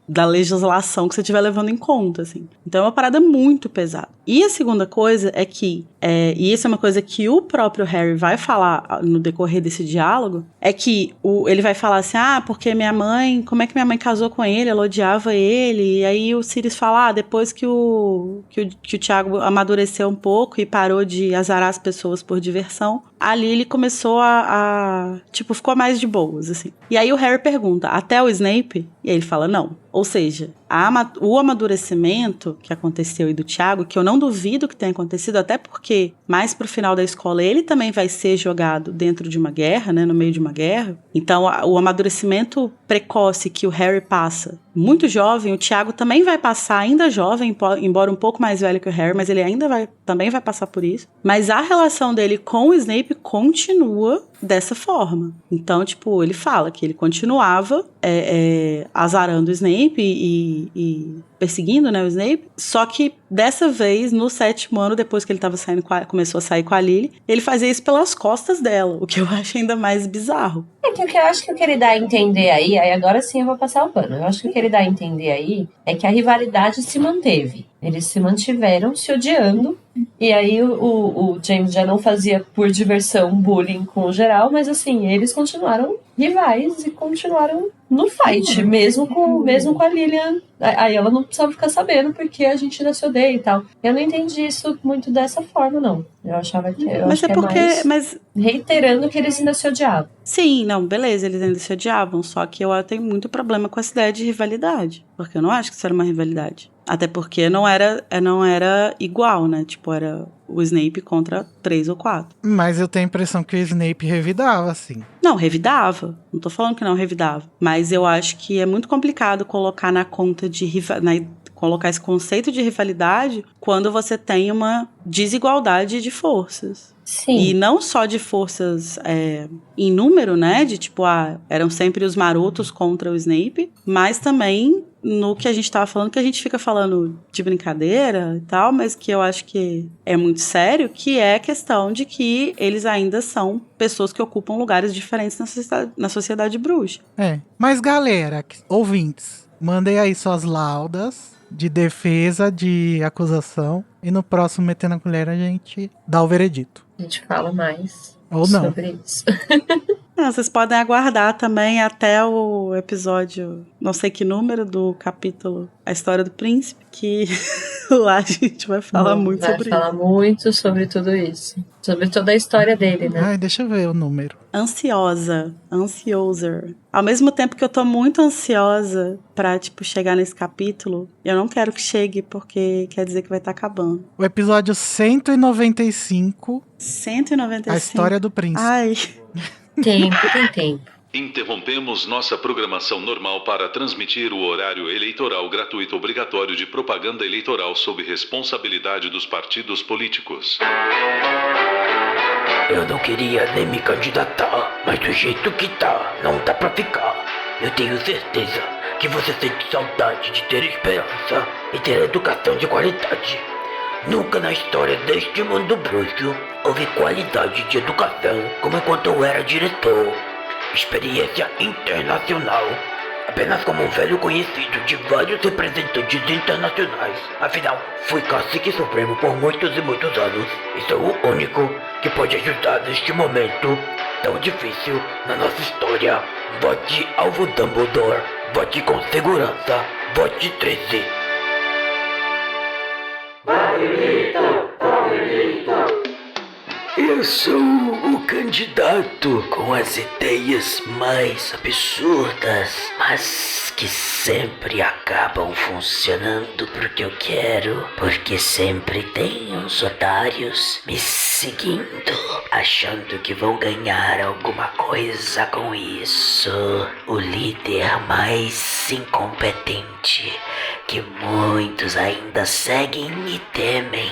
da legislação que você estiver levando em conta, assim. Então é uma parada muito pesada. E a segunda coisa é que, e isso é uma coisa que o próprio Harry vai falar no decorrer desse diálogo, é que ele vai falar assim, porque minha mãe, como é que minha mãe casou com ele? Ela odiava ele. E aí o Sirius fala, depois que o Thiago amadureceu um pouco e parou de azarar as pessoas por diversão, ali ele começou tipo, ficou mais de boas, assim. E aí o Harry pergunta, até o Snape? E aí ele fala, não. Ou seja, o amadurecimento que aconteceu aí do Thiago, que eu não duvido que tenha acontecido, até porque mais pro final da escola ele também vai ser jogado dentro de uma guerra, né, no meio de uma guerra. Então o amadurecimento precoce que o Harry passa muito jovem, o Thiago também vai passar ainda jovem, embora um pouco mais velho que o Harry, mas ele também vai passar por isso. Mas a relação dele com o Snape continua dessa forma. Então, tipo, ele fala que ele continuava azarando o Snape e perseguindo, né, o Snape, só que dessa vez, no 7º ano, depois que ele tava começou a sair com a Lily, ele fazia isso pelas costas dela, o que eu acho ainda mais bizarro. É que o que eu acho que eu queria dar a entender aí agora sim eu vou passar o pano, eu acho que o que ele dá a entender aí é que a rivalidade se manteve. Eles se mantiveram se odiando. E aí o James já não fazia por diversão bullying com o geral, mas assim, eles continuaram rivais e continuaram no fight, mesmo com a Lilian. Aí ela não precisava ficar sabendo porque a gente ainda se odeia e tal. Eu não entendi isso muito dessa forma, não. Eu achava que Mas é porque. mais reiterando que eles ainda se odiavam. Sim, não, beleza, eles ainda se odiavam. Só que eu tenho muito problema com essa ideia de rivalidade. Porque eu não acho que isso era uma rivalidade. Até porque não era igual, né? Tipo, era o Snape contra 3 ou 4. Mas eu tenho a impressão que o Snape revidava, assim. Não, revidava. Não tô falando que não revidava. Mas eu acho que é muito complicado colocar na conta de colocar esse conceito de rivalidade quando você tem uma desigualdade de forças. Sim. E não só de forças em número, né? De tipo, eram sempre os marotos contra o Snape, mas também no que a gente tava falando, que a gente fica falando de brincadeira e tal, mas que eu acho que é muito sério, que é a questão de que eles ainda são pessoas que ocupam lugares diferentes na sociedade bruxa. Mas galera, ouvintes, mandem aí suas laudas de defesa, de acusação, e no próximo Metendo a Colher a gente dá o veredito. A gente fala mais ou não sobre isso. Não, vocês podem aguardar também até o episódio, não sei que número do capítulo, A História do Príncipe, que lá a gente vai falar muito sobre isso. Vai falar muito sobre tudo isso. Sobre toda a história dele, né? Ai, deixa eu ver o número. Ansiosa. Ao mesmo tempo que eu tô muito ansiosa pra, chegar nesse capítulo, eu não quero que chegue, porque quer dizer que vai estar acabando. O episódio 195. 195? A História do Príncipe. Ai... Tem tempo. Interrompemos nossa programação normal para transmitir o horário eleitoral gratuito obrigatório de propaganda eleitoral sob responsabilidade dos partidos políticos. Eu não queria nem me candidatar, mas do jeito que tá, não dá pra ficar. Eu tenho certeza que você sente saudade de ter esperança e ter educação de qualidade. Nunca na história deste mundo bruxo houve qualidade de educação como enquanto eu era diretor. Experiência internacional. Apenas como um velho conhecido de vários representantes internacionais. Afinal, fui cacique supremo por muitos e muitos anos. E sou o único que pode ajudar neste momento tão difícil na nossa história. Vote Alvo Dumbledore. Vote com segurança. Vote 13. Eu sou o candidato com as ideias mais absurdas, mas que sempre acabam funcionando porque eu quero, porque sempre tem uns otários me seguindo, achando que vão ganhar alguma coisa com isso. O líder mais incompetente que muitos ainda seguem e temem.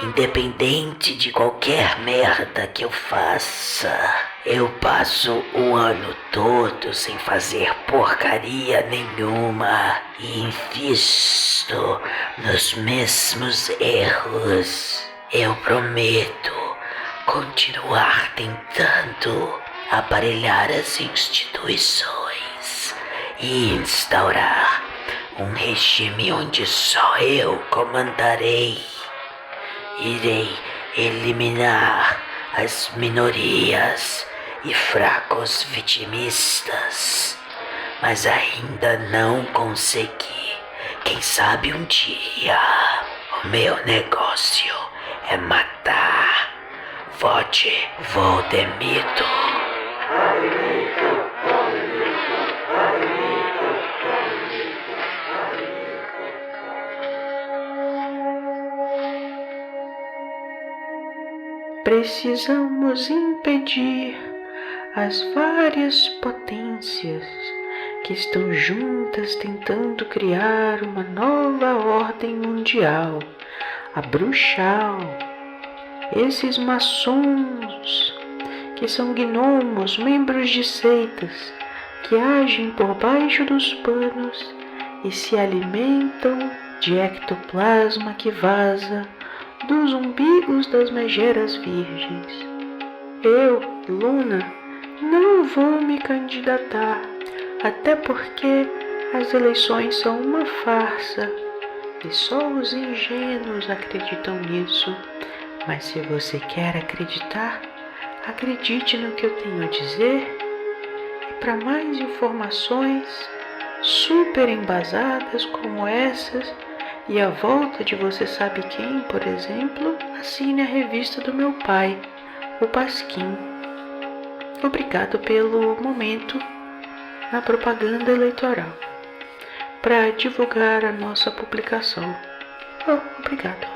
Independente de qualquer merda que eu faça, eu passo o ano todo sem fazer porcaria nenhuma e invisto nos mesmos erros. Eu prometo continuar tentando aparelhar as instituições e instaurar um regime onde só eu comandarei. Irei eliminar as minorias e fracos vitimistas, mas ainda não consegui. Quem sabe um dia o meu negócio é matar. Vote Voldemito. Precisamos impedir as várias potências que estão juntas tentando criar uma nova ordem mundial, a Bruxal. Esses maçons, que são gnomos, membros de seitas, que agem por baixo dos panos e se alimentam de ectoplasma que vaza dos umbigos das megeras virgens. Eu, Luna, não vou me candidatar, até porque as eleições são uma farsa que só os ingênuos acreditam nisso. Mas se você quer acreditar, acredite no que eu tenho a dizer. E para mais informações super embasadas como essas e a volta de você sabe quem, por exemplo, assine a revista do meu pai, o Pasquim. Obrigado pelo momento na propaganda eleitoral para divulgar a nossa publicação. Obrigado.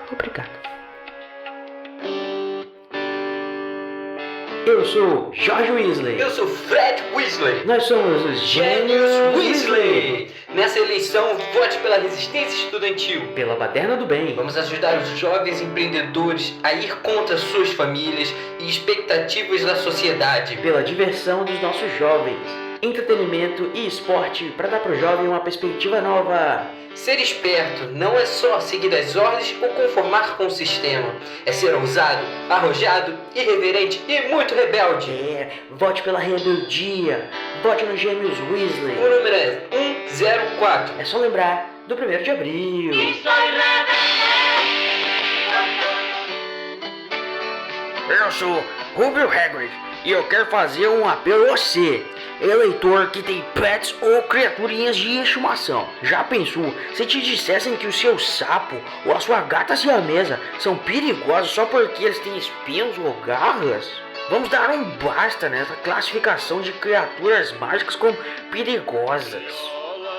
Eu sou George Weasley. Eu sou Fred Weasley. Nós somos os Gênios Weasley. Nessa eleição, vote pela resistência estudantil. Pela baderna do bem. Vamos ajudar os jovens empreendedores a ir contra suas famílias e expectativas da sociedade. Pela diversão dos nossos jovens. Entretenimento e esporte para dar pro jovem uma perspectiva nova. Ser esperto não é só seguir as ordens ou conformar com o sistema. É ser ousado, arrojado, irreverente e muito rebelde. Vote pela rebeldia. Vote nos Gêmeos Weasley. O número é 104. É só lembrar do 1º de abril. Eu sou Rubio Hagrid e eu quero fazer um apelo a você, eleitor que tem pets ou criaturinhas de estimação. Já pensou se te dissessem que o seu sapo ou a sua gata siamesa são perigosos só porque eles têm espinhos ou garras? Vamos dar um basta nessa classificação de criaturas mágicas como perigosas.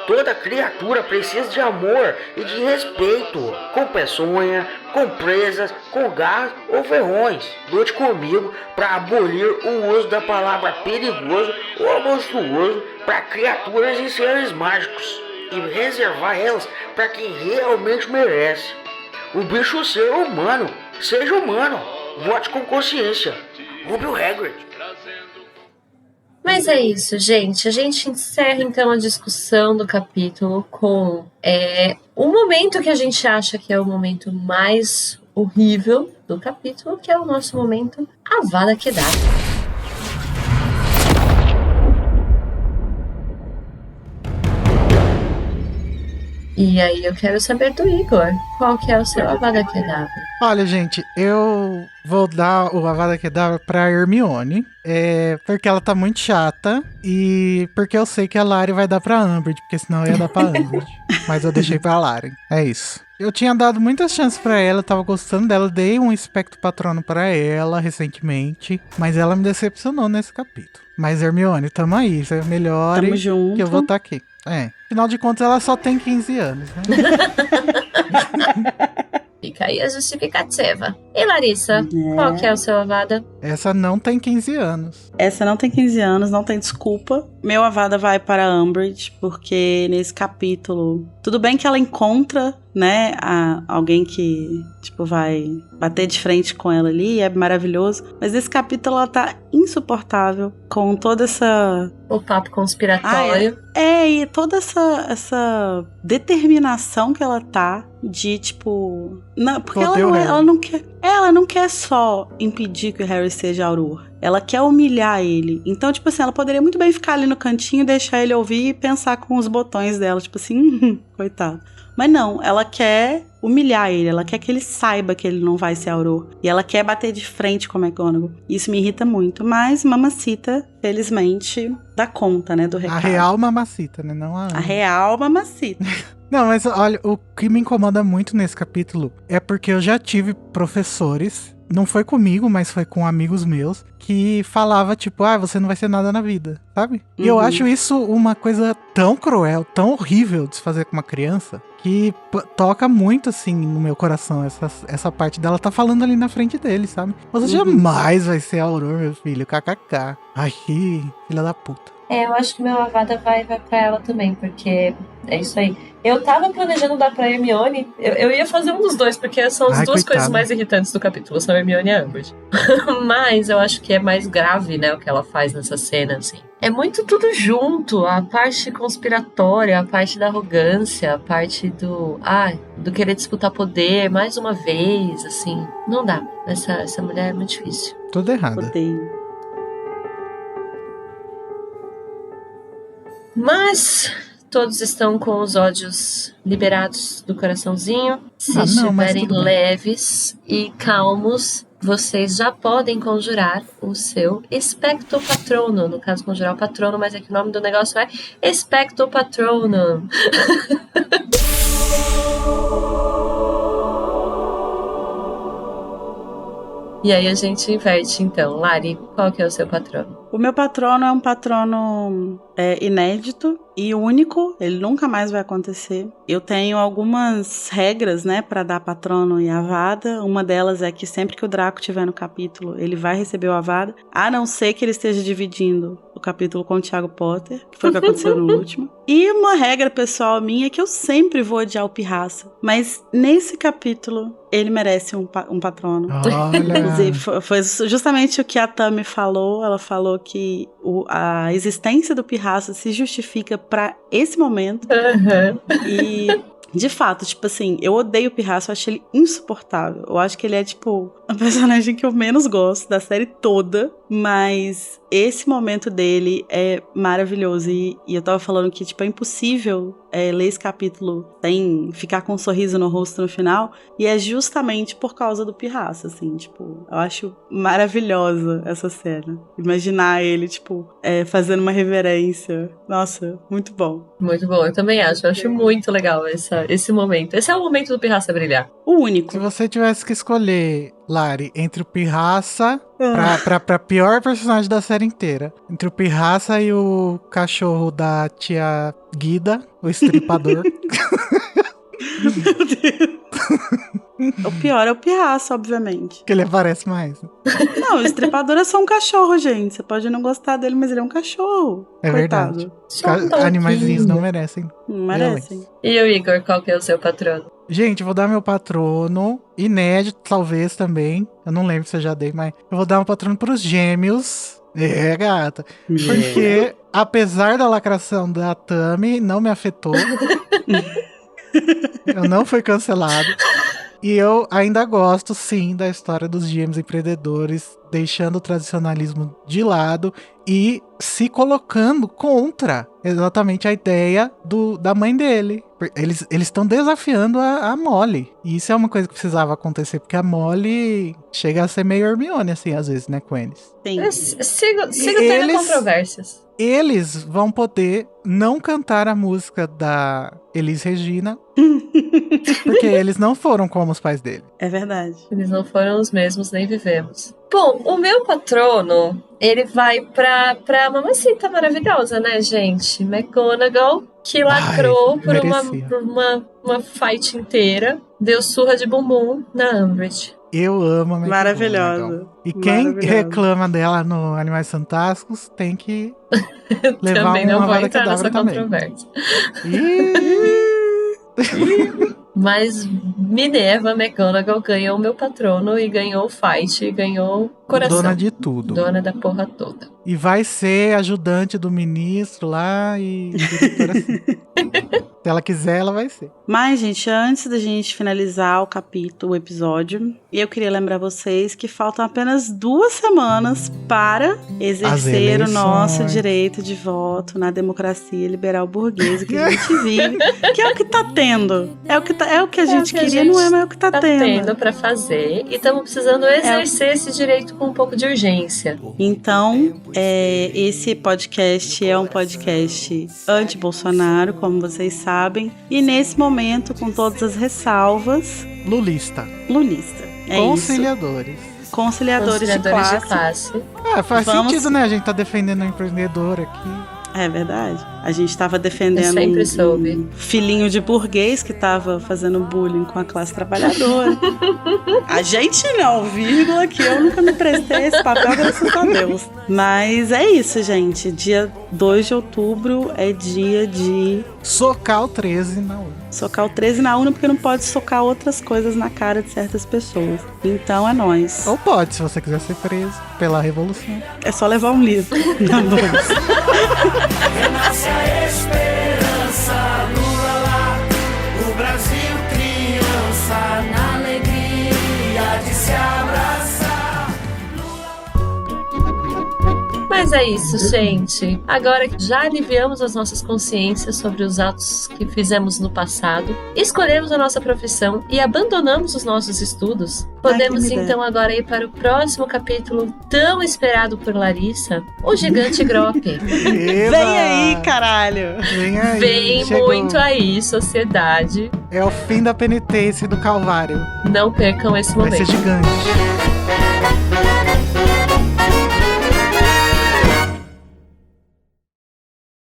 Toda criatura precisa de amor e de respeito, com peçonha, com presas, com garras ou ferrões. Lute comigo para abolir o uso da palavra perigoso ou monstruoso para criaturas e seres mágicos e reservar elas para quem realmente merece. O bicho ser humano, seja humano, vote com consciência. Rubio Hagrid. Mas é isso, gente. A gente encerra então a discussão do capítulo com o momento que a gente acha que é o momento mais horrível do capítulo, que é o nosso momento Avada Kedavra. E aí eu quero saber do Igor, qual que é o seu Avada Kedavra? Olha, gente, eu vou dar o Avada Kedavra pra Hermione, porque ela tá muito chata e porque eu sei que a Lari vai dar pra Umbridge, porque senão eu ia dar pra Umbridge. Mas eu deixei pra Lari, é isso. Eu tinha dado muitas chances pra ela, eu tava gostando dela, dei um Espectro Patrono pra ela recentemente, mas ela me decepcionou nesse capítulo. Mas Hermione, tamo aí, você melhore, Tamo junto. que eu vou estar aqui. Afinal de contas, ela só tem 15 anos, né? Fica aí a justificativa. E Larissa, qual que é o seu Avada? Essa não tem 15 anos. Essa não tem 15 anos, não tem desculpa. Meu Avada vai para a Umbridge, porque nesse capítulo, tudo bem que ela encontra, né, alguém que, tipo, vai bater de frente com ela ali, é maravilhoso. Mas nesse capítulo ela tá insuportável, com toda essa... O papo conspiratório. E toda essa determinação que ela tá de, tipo... Não, porque ela não quer só impedir que o Harry seja Auror. Ela quer humilhar ele. Então, tipo assim, ela poderia muito bem ficar ali no cantinho, deixar ele ouvir e pensar com os botões dela. Tipo assim, coitado. Mas não, ela quer humilhar ele. Ela quer que ele saiba que ele não vai ser Auror. E ela quer bater de frente com o McGonagall. Isso me irrita muito. Mas Mamacita, felizmente, dá conta, né, do recado. A real Mamacita, né? Não a real Mamacita. Não, mas olha, o que me incomoda muito nesse capítulo é porque eu já tive professores, não foi comigo, mas foi com amigos meus, que falava tipo, você não vai ser nada na vida, sabe? E eu acho isso uma coisa tão cruel, tão horrível de se fazer com uma criança, que toca muito, assim, no meu coração, essa parte dela tá falando ali na frente dele, sabe? Você jamais vai ser Auror, meu filho, kkk. Ai, que filha da puta. Eu acho que meu Avada vai pra ela também, porque é isso aí. Eu tava planejando dar pra Hermione, eu ia fazer um dos dois, porque são as duas coisas mais irritantes do capítulo, são a Hermione e a Umbridge. Mas eu acho que é mais grave, né, o que ela faz nessa cena, assim. É muito tudo junto, a parte conspiratória, a parte da arrogância, a parte do querer disputar poder, mais uma vez, assim. Não dá, essa mulher é muito difícil. Tudo errado. Odeio. Mas todos estão com os ódios liberados do coraçãozinho. Se mas estiverem tudo bem. leves e calmos, vocês já podem conjurar o seu Expecto Patronum. No caso, conjurar o patrono, mas aqui o nome do negócio é Expecto Patronum. E aí a gente inverte, então. Lari, qual que é o seu patrono? O meu patrono é um patrono inédito e único, ele nunca mais vai acontecer. Eu tenho algumas regras, né, pra dar patrono e avada. Uma delas é que sempre que o Draco estiver no capítulo, ele vai receber o avada, a não ser que ele esteja dividindo o capítulo com o Thiago Potter, que foi o que aconteceu no último. E uma regra pessoal minha é que eu sempre vou odiar o Pirraça, mas nesse capítulo ele merece um patrono. Olha. Inclusive, foi justamente o que a Tami falou. Ela falou que a existência do Pirraça se justifica pra esse momento. E, de fato, tipo assim, eu odeio o Pirraça, eu acho ele insuportável. Eu acho que ele é, tipo, a personagem que eu menos gosto da série toda. Mas esse momento dele é maravilhoso. E eu tava falando que, tipo, é impossível ler esse capítulo sem ficar com um sorriso no rosto no final. E é justamente por causa do Pirraça, assim, tipo, eu acho maravilhosa essa cena. Imaginar ele, tipo, fazendo uma reverência. Nossa, muito bom. Muito bom, eu também acho. Eu acho muito legal esse momento. Esse é o momento do Pirraça brilhar. O único. Se você tivesse que escolher, Lari, entre o Pirraça pra pior personagem da série inteira, entre o Pirraça e o cachorro da tia Guida, o estripador. Meu Deus. O pior é o Pirraça, obviamente. Que ele aparece mais. Não, o estripador é só um cachorro, gente. Você pode não gostar dele, mas ele é um cachorro. É Coitado. verdade. Só um pouquinho. Animaizinhos não merecem. Não merecem. E o Igor, qual que é o seu patrono? Gente, vou dar meu patrono, inédito talvez também. Eu não lembro se eu já dei, mas eu vou dar um patrono pros gêmeos. É, gata. Porque, apesar da lacração da Tami, não me afetou. Eu não fui cancelado. E eu ainda gosto, sim, da história dos gêmeos empreendedores, deixando o tradicionalismo de lado e se colocando contra exatamente a ideia da mãe dele. Eles estão desafiando a Molly. E isso é uma coisa que precisava acontecer, porque a Molly chega a ser meio Hermione, assim, às vezes, né, com eles. Sim. Eu sigo tendo controvérsias. Eles vão poder não cantar a música da Elis Regina, porque eles não foram como os pais dele. É verdade. Eles não foram os mesmos, nem vivemos. Bom, o meu patrono, ele vai pra mamacita maravilhosa, né, gente? McGonagall, que lacrou por uma fight inteira, deu surra de bumbum na Umbridge. Eu amo a McGonagall. Maravilhosa. E quem reclama dela no Animais Fantásticos tem que levar Também não uma vou vara entrar nessa também. controvérsia. Ih! Mas Minerva McGonagall ganhou o meu patrono e ganhou o fight e ganhou o coração. Dona de tudo. Dona da porra toda. E vai ser ajudante do ministro lá e diretora assim. Se ela quiser, ela vai ser. Mas, gente, antes da gente finalizar o capítulo, o episódio, eu queria lembrar vocês que faltam apenas 2 semanas para exercer o nosso direito de voto na democracia liberal burguesa que a gente vive, que é o que tá tendo. É o que a gente queria, não é, mas é o que tá tendo Pra fazer e estamos precisando exercer esse direito com um pouco de urgência. Então, esse podcast é um podcast anti-Bolsonaro, como vocês sabem, e nesse momento, com todas as ressalvas, Lulista. É Conciliadores. isso. Conciliadores de classe. Faz sentido, né? A gente tá defendendo o empreendedor aqui. É verdade. A gente tava defendendo Eu sempre soube. um filhinho de burguês que tava fazendo bullying com a classe trabalhadora. A gente não, vírgula, que eu nunca me prestei a esse papel, graças a Deus. Mas é isso, gente. Dia 2 de outubro é dia de... socar o 13 na urna. Socar o 13 na urna, porque não pode socar outras coisas na cara de certas pessoas. Então é nóis. Ou pode, se você quiser ser preso pela revolução. É só levar um livro na bolsa. Renasce a esperança, Lula lá, o Brasil criança, na alegria de se abraçar. Mas Mas é isso, gente. Agora que já aliviamos as nossas consciências sobre os atos que fizemos no passado, escolhemos a nossa profissão e abandonamos os nossos estudos, podemos então agora ir para o próximo capítulo tão esperado por Larissa, o Gigante Grop. Vem aí, caralho! Vem aí. Vem chegou. muito aí, sociedade. É o fim da penitência e do calvário. Não percam esse Vai momento. ser gigante.